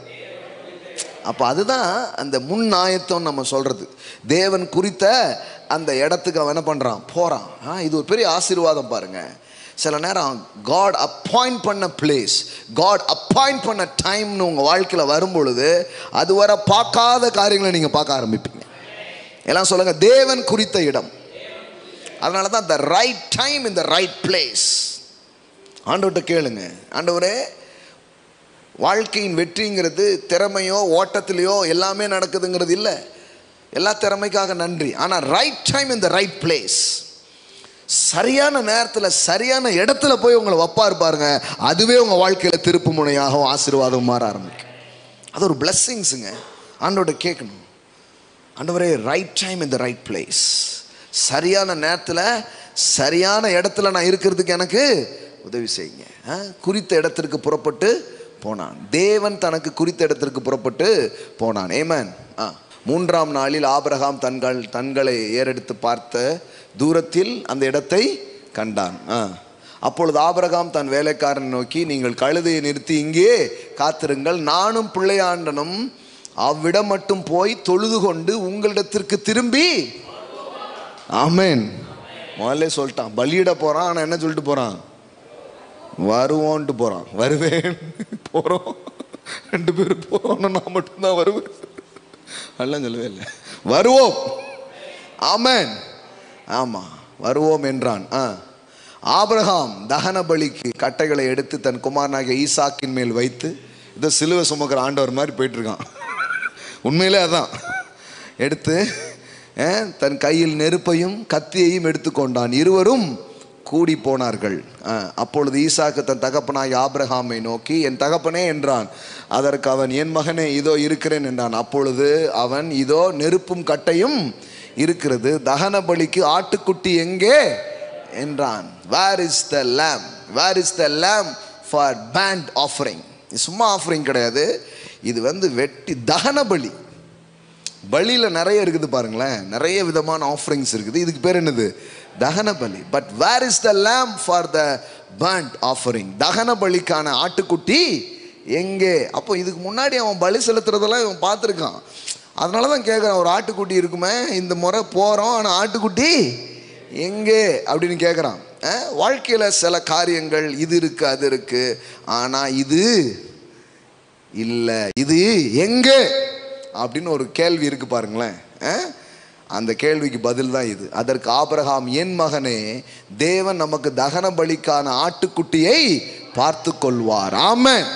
அப்போ அதுதான் அந்த முன் ஆயத்தம் நம்ம சொல்றது. தேவன் குறித்த அந்த இடத்துக்கு அவன் என்ன பண்ணுறான்? போகிறான். இது ஒரு பெரிய ஆசீர்வாதம் பாருங்க. சில நேரம் காட் அப்பாயிண்ட் பண்ண பிளேஸ், காட் அப்பாயிண்ட் பண்ண டைம்னு உங்கள் வாழ்க்கையில் வரும்பொழுது அதுவரை பார்க்காத காரியங்களை நீங்கள் பார்க்க ஆரம்பிப்பீங்க. எல்லாம் சொல்லுங்க, தேவன் குறித்த இடம். அதனால தான் the right time in the right place. ஆண்டவர்கிட்ட கேளுங்க, ஆண்டவரே வாழ்க்கையின் வெற்றிங்கிறது திறமையோ ஓட்டத்திலையோ எல்லாமே நடக்குதுங்கிறது இல்லை. எல்லா திறமைக்காக நன்றி. ஆனால் right time in the right place, சரியான நேரத்தில் சரியான இடத்துல போய் உங்களை வைப்பார் பாருங்க, அதுவே உங்கள் வாழ்க்கையில் திருப்பு முனையாகவும் ஆசீர்வாதம் மாற ஆரம்பிக்கும். அது ஒரு பிளஸ்ஸிங்ஸுங்க. ஆண்டவர்கிட்ட கேட்கணும், ஆண்டவரே right time in the right place, சரியான நேரத்தில் சரியான இடத்துல நான் இருக்கிறதுக்கு எனக்கு உதவி செய்யுங்க. குறித்த இடத்திற்கு புறப்பட்டு போனான். தேவன் தனக்கு குறித்த இடத்திற்கு புறப்பட்டு போனான். ஆமென். 3ஆம் நாளில் ஆபிரகாம் தங்களை ஏறெடுத்து பார்த்த தூரத்தில் அந்த இடத்தை கண்டான். அப்பொழுது ஆபிரகாம் தன் வேலைக்காரனை நோக்கி, நீங்கள் கழுதையை நிறுத்தி இங்கே காத்திருங்கள், நானும் பிள்ளையாண்டனும் அவ்விடம் மட்டும் போய் தொழுது கொண்டு உங்களிடத்திற்கு திரும்பி. ஆமென். முதல்ல சொல்லிட்டான், பலியிட போறான். ஆனால் என்ன சொல்லிட்டு போறான்? வருவோன்ட்டு போறான். வருவேன் போறோம், 2 பேரும் போறோம், நான் மட்டும்தான் வருவேன் எல்லாம் சொல்லவே இல்லை. வருவோம். ஆமென். ஆமா, வருவோம் என்றான். ஆபிரகாம் தகன பலிக்கு கட்டைகளை எடுத்து தன் குமாரனாகிய ஈசாக்கின் மேல் வைத்து, இதை சிலுவை சுமக்கிற ஆண்டவர் மாதிரி போயிட்டு இருக்கான். உண்மையிலே அதான் எடுத்து தன் கையில் நெருப்பையும் கத்தியையும் எடுத்துக்கொண்டான். இருவரும் கூடி போனார்கள். அப்பொழுது ஈசாக்கு தன் தகப்பனாய் ஆபிரகாமை நோக்கி, என் தகப்பனே என்றான். அதற்கு அவன், என் மகனே இதோ இருக்கிறேன் என்றான். அப்பொழுது அவன், இதோ நெருப்பும் கட்டையும் இருக்கிறது, தகன பலிக்கு ஆட்டுக்குட்டி எங்கே என்றான். Where is the lamb? Where is the lamb for burnt offering? சும்மா ஆஃபரிங் கிடையாது, இது வெட்டி தகன பலி. பலியில் நிறைய இருக்குது பாருங்களேன், நிறைய விதமான ஆஃபரிங்ஸ் இருக்குது. இதுக்கு பேர் என்னது? தகன பலி. But where is the lamb for the burnt offering? தகன பலிக்கான ஆட்டுக்குட்டி எங்கே? அப்போ இதுக்கு முன்னாடி அவன் பலி செலுத்துறதெல்லாம் இவன் பார்த்துருக்கான். அதனால தான் கேட்குறான், ஒரு ஆட்டுக்குட்டி இருக்குமே, இந்த முறை போகிறோம், ஆனால் ஆட்டுக்குட்டி எங்கே அப்படின்னு கேட்குறான். வாழ்க்கையில் சில காரியங்கள் இது இருக்குது அது இருக்குது, ஆனால் இது இல்லை, இது எங்கே அப்படின்னு ஒரு கேள்வி இருக்கு பாருங்களேன். அந்த கேள்விக்கு பதில் தான் இது. அதற்கு ஆபிரகாம், என் மகனே, தேவன் நமக்கு தகன பலிக்கான ஆட்டுக்குட்டியை பார்த்து கொள்வார். ஆமென்.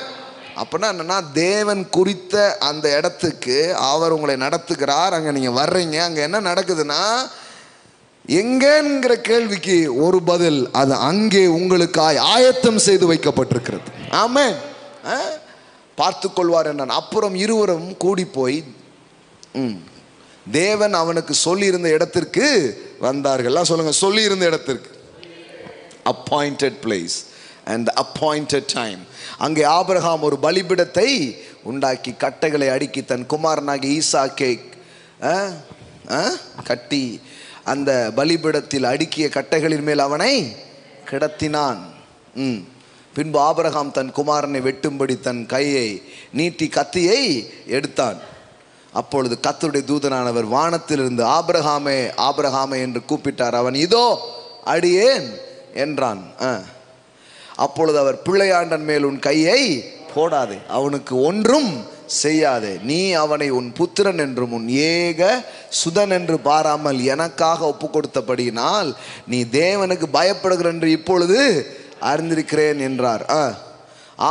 அப்படின்னா என்னன்னா, தேவன் குறித்த அந்த இடத்துக்கு அவர் உங்களை நடத்துகிறார். அங்கே நீங்கள் வர்றீங்க, அங்கே என்ன நடக்குதுன்னா, எங்கேங்கிற கேள்விக்கு ஒரு பதில், அது அங்கே உங்களுக்காய் ஆயத்தம் செய்து வைக்கப்பட்டிருக்கிறது. ஆமென். பார்த்து கொள்வார் என்றான். அப்புறம் இருவரும் கூடி போய் தேவன் அவனுக்கு சொல்லியிருந்த இடத்திற்கு வந்தார்கள். சொல்லுங்க, சொல்லியிருந்த இடத்திற்கு. appointed place and the appointed time. அங்கே ஆபிரகாம் ஒரு பலிபீடத்தை உண்டாக்கி கட்டைகளை அடுக்கி தன் குமாரனாகி ஈசாக்கை கட்டி அந்த பலிபீடத்தில் அடுக்கிய கட்டைகளின் மேல் அவனை கிடத்தினான். பின்பு ஆபிரகாம் தன் குமாரனை வெட்டும்படி தன் கையை நீட்டி கத்தியை எடுத்தான். அப்பொழுது கர்த்தருடைய தூதனானவர் வானத்திலிருந்து ஆபிரகாமே ஆபிரகாமே என்று கூப்பிட்டார். அவன் இதோ அடியேன் என்றான். அப்பொழுது அவர் பிள்ளையாண்டன் மேல் உன் கையை போடாதே, அவனுக்கு ஒன்றும் செய்யாதே, நீ அவனை உன் புத்திரன் என்றும் உன் ஏக சுதன் என்று பாராமல் எனக்காக ஒப்பு கொடுத்தபடியினால் நீ தேவனுக்கு பயப்படுகிற என்று இப்பொழுது அறிந்திருக்கிறேன் என்றார்.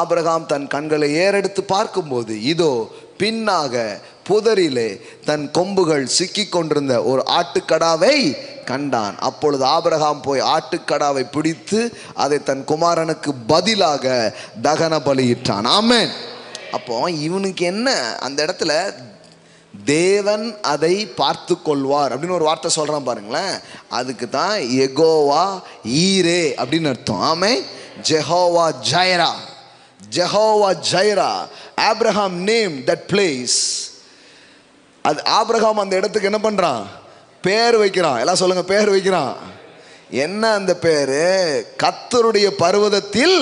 ஆபிரகாம் தன் கண்களை ஏறெடுத்து பார்க்கும்போது இதோ பின்னாக புதரிலே தன் கொம்புகள் சிக்கி கொண்டிருந்த ஒரு ஆட்டுக்கடாவை கண்டான். அப்பொழுது ஆபிரகாம் போய் ஆட்டுக்கடாவை பிடித்து அதை தன் குமாரனுக்கு பதிலாக தகன பலியிட்டான். ஆமென். அப்போ இவனுக்கு என்ன, அந்த இடத்துல தேவன் அதை பார்த்து கொள்வார் அப்படின்னு ஒரு வார்த்தை சொல்றான் பாருங்களேன். அதுக்கு தான் யெகோவா ஈரே அப்படின்னு அர்த்தம். Amen. Jehovah Jireh, Jehovah Jireh. Abraham name that place. அது ஆபிரகாம் அந்த இடத்துக்கு என்ன பண்றான், பேர் வைக்கிறான். எல்லாம் சொல்லுங்க, பேர் வைக்கிறான். என்ன அந்த பேரு? கர்த்தருடைய பர்வதத்தில்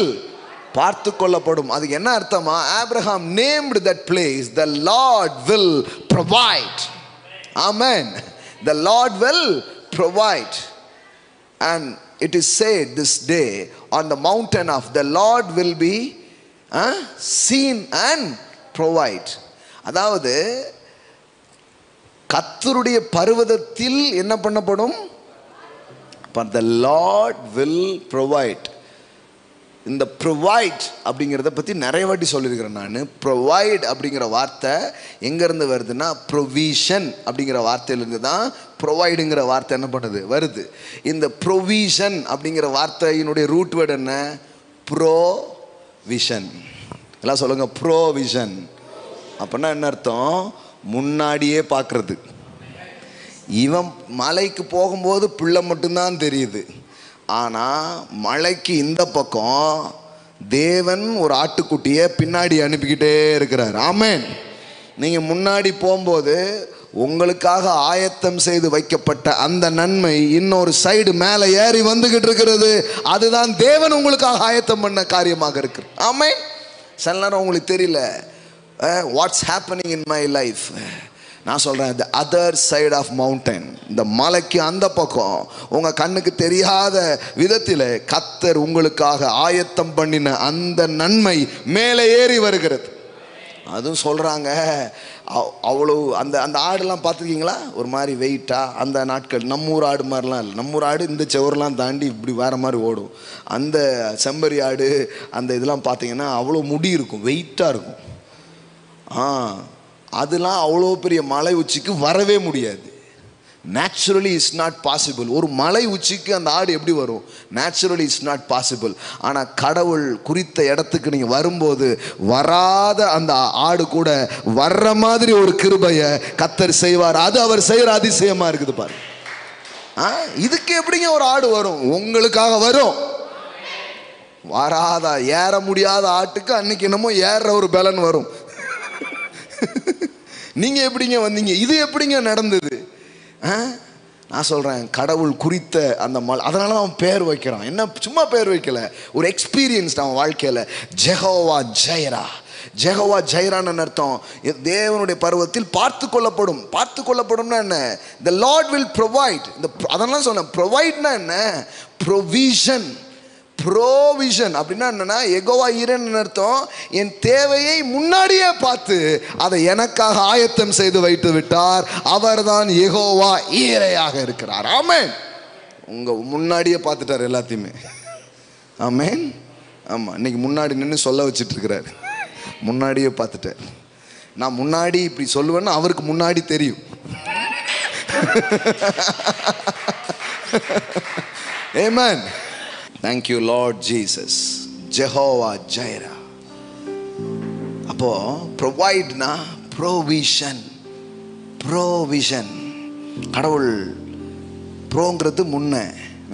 பார்த்து கொள்ளப்படும். அதுக்கு என்ன அர்த்தமா? Abraham named that place the Lord will provide. Amen. The Lord will provide. And it is said this day on the mountain of the Lord will be seen and provide. அதாவது கர்த்தருடைய பர்வதத்தில் என்ன பண்ணப்படும்? But the Lord will provide. இந்த provide அப்படிங்கிறத பற்றி நிறைய வாட்டி சொல்லியிருக்கிறேன் நான். ப்ரொவைட் அப்படிங்கிற வார்த்தை எங்கேருந்து வருதுன்னா ப்ரொவிஷன் அப்படிங்கிற வார்த்தையிலேருந்து தான் ப்ரொவைடுங்கிற வார்த்தை என்ன பண்ணுது, வருது. இந்த ப்ரொவிஷன் அப்படிங்கிற வார்த்தையினுடைய ரூட் வேர்டு என்ன? ப்ரோவிஷன். எல்லாம் சொல்லுங்க, ப்ரோவிஷன். அப்படின்னா என்ன அர்த்தம்? முன்னாடியே பார்க்கறது. இவன் மலைக்கு போகும்போது பிள்ளை மட்டும்தான் தெரியுது. ஆனால் மலைக்கு இந்த பக்கம் தேவன் ஒரு ஆட்டுக்குட்டியை பின்னாடி அனுப்பிக்கிட்டே இருக்கிறார். ஆமென். நீங்கள் முன்னாடி போகும்போது உங்களுக்காக ஆயத்தம் செய்து வைக்கப்பட்ட அந்த நன்மை இன்னொரு சைடு மேலே ஏறி வந்துகிட்டு இருக்கிறது. அதுதான் தேவன் உங்களுக்காக ஆயத்தம் பண்ண காரியமாக இருக்கு. ஆமென். சில நேரம் உங்களுக்கு தெரியல, what's happening in my life. நான் சொல்கிறேன், the other side of mountain, இந்த மலைக்கு அந்த பக்கம் உங்கள் கண்ணுக்கு தெரியாத விதத்தில் கர்த்தர் உங்களுக்காக ஆயத்தம் பண்ணின அந்த நன்மை மேலே ஏறி வருகிறது. அதுவும் சொல்கிறாங்க, அவ்வளோ அந்த அந்த ஆடுலாம் பார்த்துருக்கீங்களா? ஒரு மாதிரி வெயிட்டாக. அந்த நாட்கள் நம்ம ஊர் ஆடு மாதிரிலாம் இல்லை. நம்ம ஊர் ஆடு இந்த செவரெலாம் தாண்டி இப்படி வேறு மாதிரி ஓடும். அந்த செம்பரி ஆடு அந்த இதெல்லாம் பார்த்தீங்கன்னா அவ்வளோ முடி இருக்கும், வெயிட்டாக இருக்கும். அதெல்லாம் அவ்வளோ பெரிய மலை உச்சிக்கு வரவே முடியாது. Naturally it's not possible. ஒரு மலை உச்சிக்கு அந்த ஆடு எப்படி வரும்? Naturally it's not possible. ஆனால் கடவுள் குறித்த இடத்துக்கு நீங்கள் வரும்போது வராத அந்த ஆடு கூட வர்ற மாதிரி ஒரு கிருபையை கர்த்தர் செய்வார். அது அவர் செய்கிற அதிசயமாக இருக்குது பாரு. இதுக்கு எப்படிங்க ஒரு ஆடு வரும்? உங்களுக்காக வரும். வராத ஏற முடியாத ஆட்டுக்கு அன்னைக்கு என்னமோ ஏற ஒரு பலன் வரும். நீங்க எப்படிங்க வந்தீங்க? இது எப்படிங்க நடந்தது? நான் சொல்றேன், கடவுள் குறித்த அந்த அதனால அவன் பேர் வைக்கிறான். என்ன சும்மா பேர் வைக்கல, ஒரு எக்ஸ்பீரியன்ஸ் அவன் வாழ்க்கையில. Jehovah Jireh. ஜெகோவா ஜைரான்னு அர்த்தம் தேவனுடைய பர்வத்தில் பார்த்து கொள்ளப்படும். பார்த்து கொள்ளப்படும்னா என்ன? the Lord will provide. அதனால சொன்னேன், ப்ரொவைட்னா என்ன? ப்ரொவிஷன். ப்ரோவிஷன் அப்படின்னா என்னன்னா, யெகோவா ஈரேன்னு அர்த்தம். என் தேவையை முன்னாடியே பார்த்து அதை எனக்காக ஆயத்தம் செய்து வைத்து விட்டார். அவர்தான் யெகோவா ஈரேயாக இருக்கிறார். ஆமென். உங்க முன்னாடியே பார்த்துட்டார் எல்லாத்தையுமே. ஆமென். ஆமாம், இன்னைக்கு முன்னாடி நின்று சொல்ல வச்சுட்டு இருக்கிறார். முன்னாடியே பார்த்துட்டார். நான் முன்னாடி இப்படி சொல்லுவேன்னு அவருக்கு முன்னாடி தெரியும். ஆமென். Thank you Lord Jesus. Jehovah Jireh. அப்போ ப்ரொவைட்னா ப்ரோவிஷன். ப்ரோவிஷன். கடவுள் ப்ரோங்கிறது முன்ன,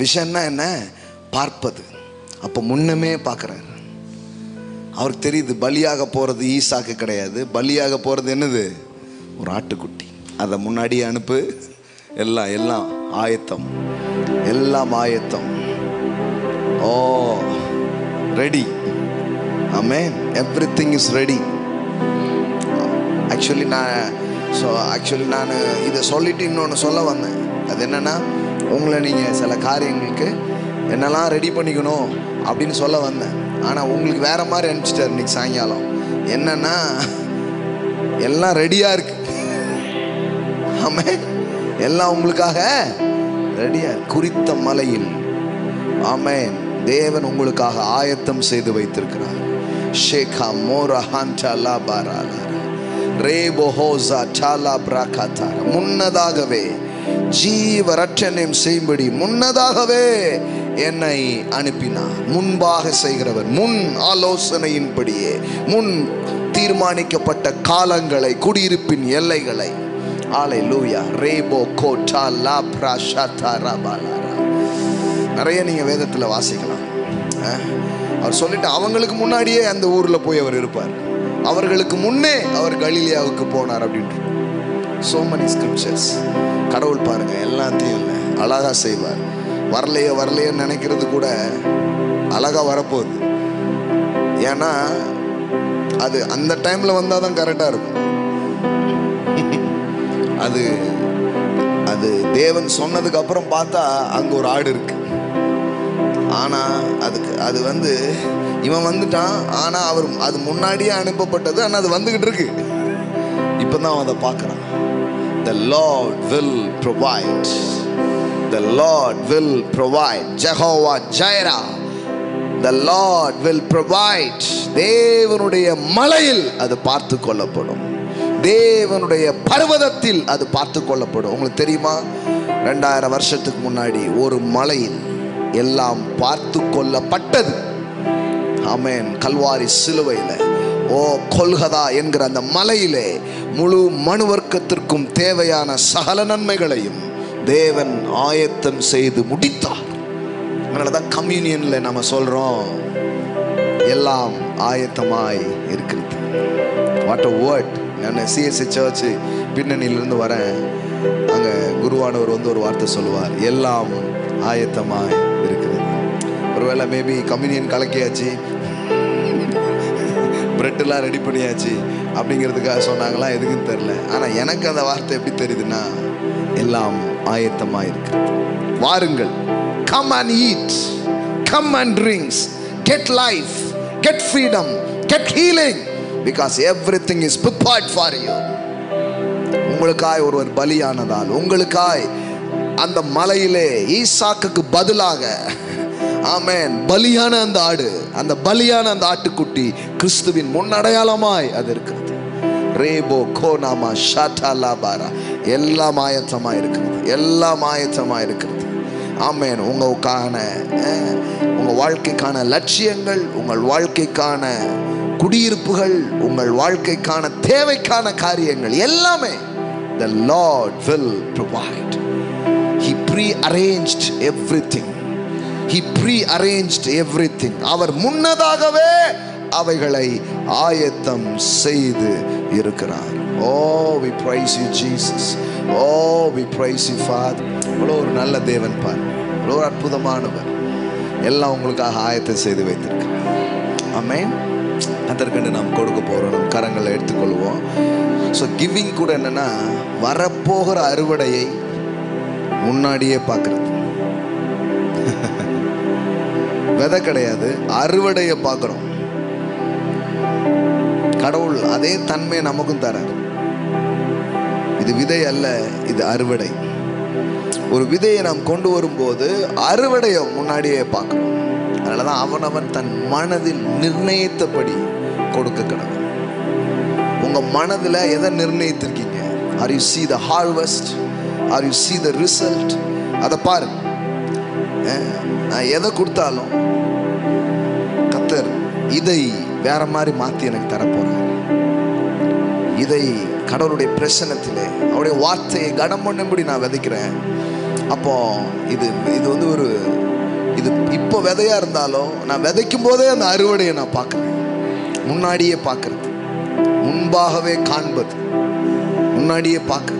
விஷன்னா என்ன? பார்ப்பது. அப்போ முன்னமே பார்க்குறாரு. அவருக்கு தெரியுது பலியாக போறது ஈசாக்கு கிடையாது, பலியாக போறது என்னது? ஒரு ஆட்டுக்குட்டி. அதை முன்னாடியே அனுப்பு. எல்லாம் ஆயத்தம், எல்லாம் ஆயத்தம். Oh ready. Amen. Everything is ready. Actually நான் இதை சொல்லிட்டு இன்னொன்று சொல்ல வந்தேன். அது என்னன்னா, உங்களை நீங்கள் சில காரியங்களுக்கு என்னெல்லாம் ரெடி பண்ணிக்கணும் அப்படின்னு சொல்ல வந்தேன். ஆனால் உங்களுக்கு வேற மாதிரி அனுப்பிச்சிட்டார் இன்னைக்கு சாயங்காலம். என்னன்னா, எல்லாம் ரெடியாக இருக்கு. ஆமென். எல்லாம் உங்களுக்காக ரெடியா குறித்த மலையில். ஆமென். தேவன் உங்களுக்காக ஆயத்தம் செய்து வைத்திருக்கிறார். ஷேகா மோரா ஹான்டலா பாராலா ரேபோஹோசா சாலா பிராகாதார. முன்னதாகவே ஜீவரட்சணம் செய்யும்படி முன்னதாகவே என்னை அனுப்பினார். முன்பாக செய்கிறவர், முன் ஆலோசனையின்படியே முன் தீர்மானிக்கப்பட்ட காலங்களை, குடியிருப்பின் எல்லைகளை. ஹல்லேலூயா. ரேபோ கோட்டா லா பிரஷாதா ரபாலாரா. நிறைய நீங்க வேதத்துல வாசிக்கலாம். அவர் சொல்லிட்டு அவங்களுக்கு முன்னாடியே அந்த ஊர்ல போய் அவர் இருப்பார். அவர்களுக்கு முன்னே அவர் கலிலேயாவுக்கு போனார் அப்படின்ட்டு. so many scriptures. கடவுள் பாருங்க எல்லாத்தையும் அழகா செய்வார். வரலையே நினைக்கிறது கூட அழகா வரப்போகுது. ஏன்னா அது அந்த டைம்ல வந்தாதான் கரெக்டா இருக்கும். அது அது தேவன் சொன்னதுக்கு அப்புறம் பார்த்தா அங்க ஒரு ஆடு இருக்கு. ஆனா அது இவன் வந்துட்டான். ஆனா அவர் அது முன்னாடியே அனுப்பப்பட்டது. ஆனா அது வந்துகிட்டு இருக்கு. இப்பதான் அதை பார்க்கறான். The Lord will provide. The Lord will provide. Jehovah Jireh. The Lord will provide. தேவனுடைய மலையில் அது பார்த்து கொள்ளப்படும். தேவனுடைய பர்வதத்தில் அது பார்த்து கொள்ளப்படும். உங்களுக்கு தெரியுமா, 2000 வருஷத்துக்கு முன்னாடி ஒரு மலையில் எல்லாம் பார்த்து கொள்ளப்பட்டது. ஆமென். கல்வாரி சிலுவையில, ஓ கொல்கதா என்கிற அந்த மலையிலே முழு மனுவர்க்கத்திற்கும் தேவையான சகல நன்மைகளையும் தேவன் ஆயத்தம் செய்து முடித்தார். அதனாலதான் கம்யூனியன்ல நம்ம சொல்றோம், எல்லாம் ஆயத்தமாய் இருக்கிறது. What a word. நான் சிஎஸ்சி சர்ச் பின்னணியிலிருந்து வரேன். அங்க குருவானவர் ஒரு வார்த்தை சொல்லுவார், எல்லாம் ஆயத்தமாய் இருக்கிறது. ஒருவேளை மேபி கம்யூனியன் கலக்கியாச்சு, பிரெட்டெல்லாம் ரெடி பண்ணியாச்சு அப்படிங்கிறதுக்காக சொன்னாங்களா, எதுக்குன்னு தெரியல. ஆனால் எனக்கு அந்த வார்த்தை எப்படி தெரியுதுன்னா, எல்லாம் ஆயத்தமாக இருக்கு. வாருங்கள், come and eat, come and drink, get life, get freedom, get healing, because everything is prepared for you. உங்களுக்காய் ஒருவர் பலியானதால், உங்களுக்காய் அந்த மலையிலே ஈசாக்குக்கு பதிலாக, ஆமென், பலியான அந்த ஆடு, அந்த பலியான அந்த ஆட்டுக்குட்டி கிறிஸ்துவின் முன்னடையாளமாய் அது இருக்கிறது. ரேபோ கோனாமா ஷாட்டாலாபாரா. எல்லாம் ஆயத்தமா இருக்கிறது, எல்லாம் ஆயத்தமா இருக்கிறது. ஆமென். உங்க வாழ்க்கைக்கான லட்சியங்கள், உங்கள் வாழ்க்கைக்கான குடியிருப்புகள், உங்கள் வாழ்க்கைக்கான தேவைக்கான காரியங்கள் எல்லாமே the Lord will provide. He pre-arranged everything. He pre-arranged everything. அவர் முன்னதாகவே அவைகளை ஆயத்தம் செய்து இருக்கிறார். Oh, we praise you Jesus. Oh, we praise you Father. இவ்வளோ ஒரு நல்ல தேவன் பார், இவ்வளோ அற்புதமானவர். எல்லாம் உங்களுக்காக ஆயத்தம் செய்து வைத்திருக்கிறார். ஆமென். அதற்கென்று நாம் கொடுக்க போகிறோம். நம் கரங்களை எடுத்துக்கொள்வோம். ஸோ கிவிங் கூட என்னன்னா, வரப்போகிற அறுவடையை முன்னாடியே பார்க்கறது. விதை கிடையாது, அறுவடையை பார்க்கிறோம். கடவுள் அதே தன்மையை நமக்கும் தரார். இது விதை அல்ல, இது அறுவடை. ஒரு விதையை நாம் கொண்டு வரும்போது அறுவடையை முன்னாடியே பார்க்கிறோம். அதனாலதான் அவனவன் தன் மனதில் நிர்ணயித்தபடி கொடுக்க கடவுள். உங்க மனதில் எதை நிர்ணயித்திருக்கீங்க? Are you see the harvest? Are you see the result? அதை பாருங்க. நான் எதை கொடுத்தாலும் கர்த்தர் இதை வேற மாதிரி மாற்றி எனக்கு தரப்போறார். இதை கடவுளுடைய பிரசன்னத்திலே அவருடைய வார்த்தையை கனம் பண்ணும்படி நான் விதைக்கிறேன். அப்போ இது இது இப்போ விதையா இருந்தாலும் நான் விதைக்கும் போதே அந்த அறுவடையை நான் பார்க்குறேன். முன்னாடியே பார்க்கறது, முன்பாகவே காண்பது, முன்னாடியே பார்க்கறது.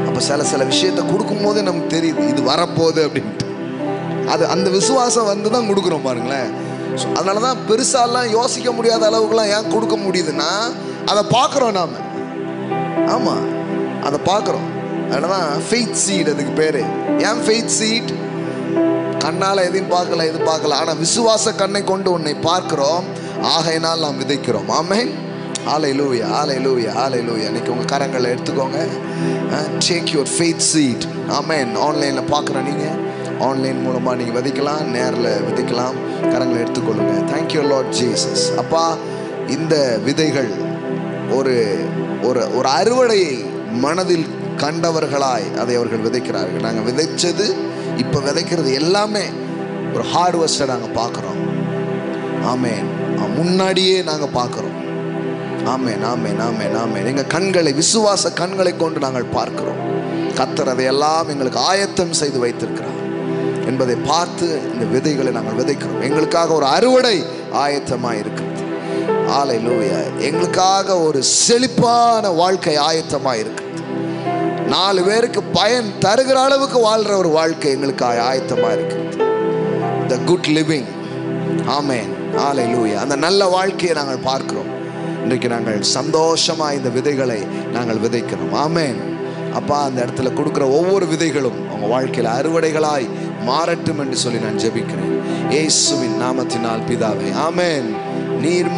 அப்போ சில விஷயத்தை கொடுக்கும் போதே நமக்கு தெரியுது இது வரப்போகுது அப்படின்ட்டு. அது அந்த விசுவாசம் வந்து தான் கொடுக்குறோம் பாருங்களேன். அதனால தான் பெருசாலாம் யோசிக்க முடியாத அளவுக்குலாம் ஏன் கொடுக்க முடியுதுன்னா அதை பார்க்குறோம் நாம். ஆமாம், அதை பார்க்குறோம். அதனால தான் ஃபெய்த் சீட் அதுக்கு பேர். ஏன் ஃபெய்த் சீட்? கண்ணால் எதையும் பார்க்கல, எது பார்க்கல, ஆனால் விசுவாச கண்ணை கொண்டு உன்னை பார்க்கிறோம், ஆகையினால் நாம் விதைக்கிறோம். ஆமென். ஹல்லேலூயா, ஹல்லேலூயா, ஹல்லேலூயா. இன்னைக்கு உங்கள் கரங்களை எடுத்துக்கோங்க. Take your faith seat. Amen. ஆன்லைனில் பார்க்குற நீங்கள் ஆன்லைன் மூலமாக நீங்கள் விதைக்கலாம், நேரில் விதைக்கலாம். கரங்களை எடுத்துக்கொள்ளுங்க. Thank you Lord Jesus. அப்பா, இந்த விதைகள் ஒரு ஒரு ஒரு அறுவடையை மனதில் கண்டவர்களாய் அதை அவர்கள் விதைக்கிறார்கள். நாங்கள் விதைச்சது, இப்போ விதைக்கிறது எல்லாமே ஒரு ஹார்வெஸ்டை நாங்கள் பார்க்குறோம். ஆமென். முன்னாடியே நாங்கள் பார்க்குறோம். ஆமென், ஆமென், ஆமென், ஆமென். எங்கள் கண்களை, விசுவாச கண்களை கொண்டு நாங்கள் பார்க்கிறோம். கர்த்தர் அதையெல்லாம் எங்களுக்கு ஆயத்தம் செய்து வைத்திருக்கிறார் என்பதை பார்த்து இந்த விதைகளை நாங்கள் விதைக்கிறோம். எங்களுக்காக ஒரு அறுவடை ஆயத்தமாக இருக்கிறது. ஹல்லேலூயா. எங்களுக்காக ஒரு செழிப்பான வாழ்க்கை ஆயத்தமாக இருக்கிறது. 4 பேருக்கு பயன் தருகிற அளவுக்கு வாழ்கிற ஒரு வாழ்க்கை எங்களுக்கு ஆயத்தமாக இருக்கிறது. The good living. Amen. Hallelujah. அந்த நல்ல வாழ்க்கையை நாங்கள் பார்க்கிறோம். இன்றைக்கு நாங்கள் சந்தோஷமாக இந்த விதைகளை நாங்கள் விதைக்கிறோம். ஆமென். அப்பா, அந்த இடத்துல கொடுக்குற ஒவ்வொரு விதைகளும் அவங்க வாழ்க்கையில் அறுவடைகளாய் மாறட்டும் என்று சொல்லி நான் ஜெபிக்கிறேன். இயேசுவின் நாமத்தினால் பிதாவே, ஆமென். நீர்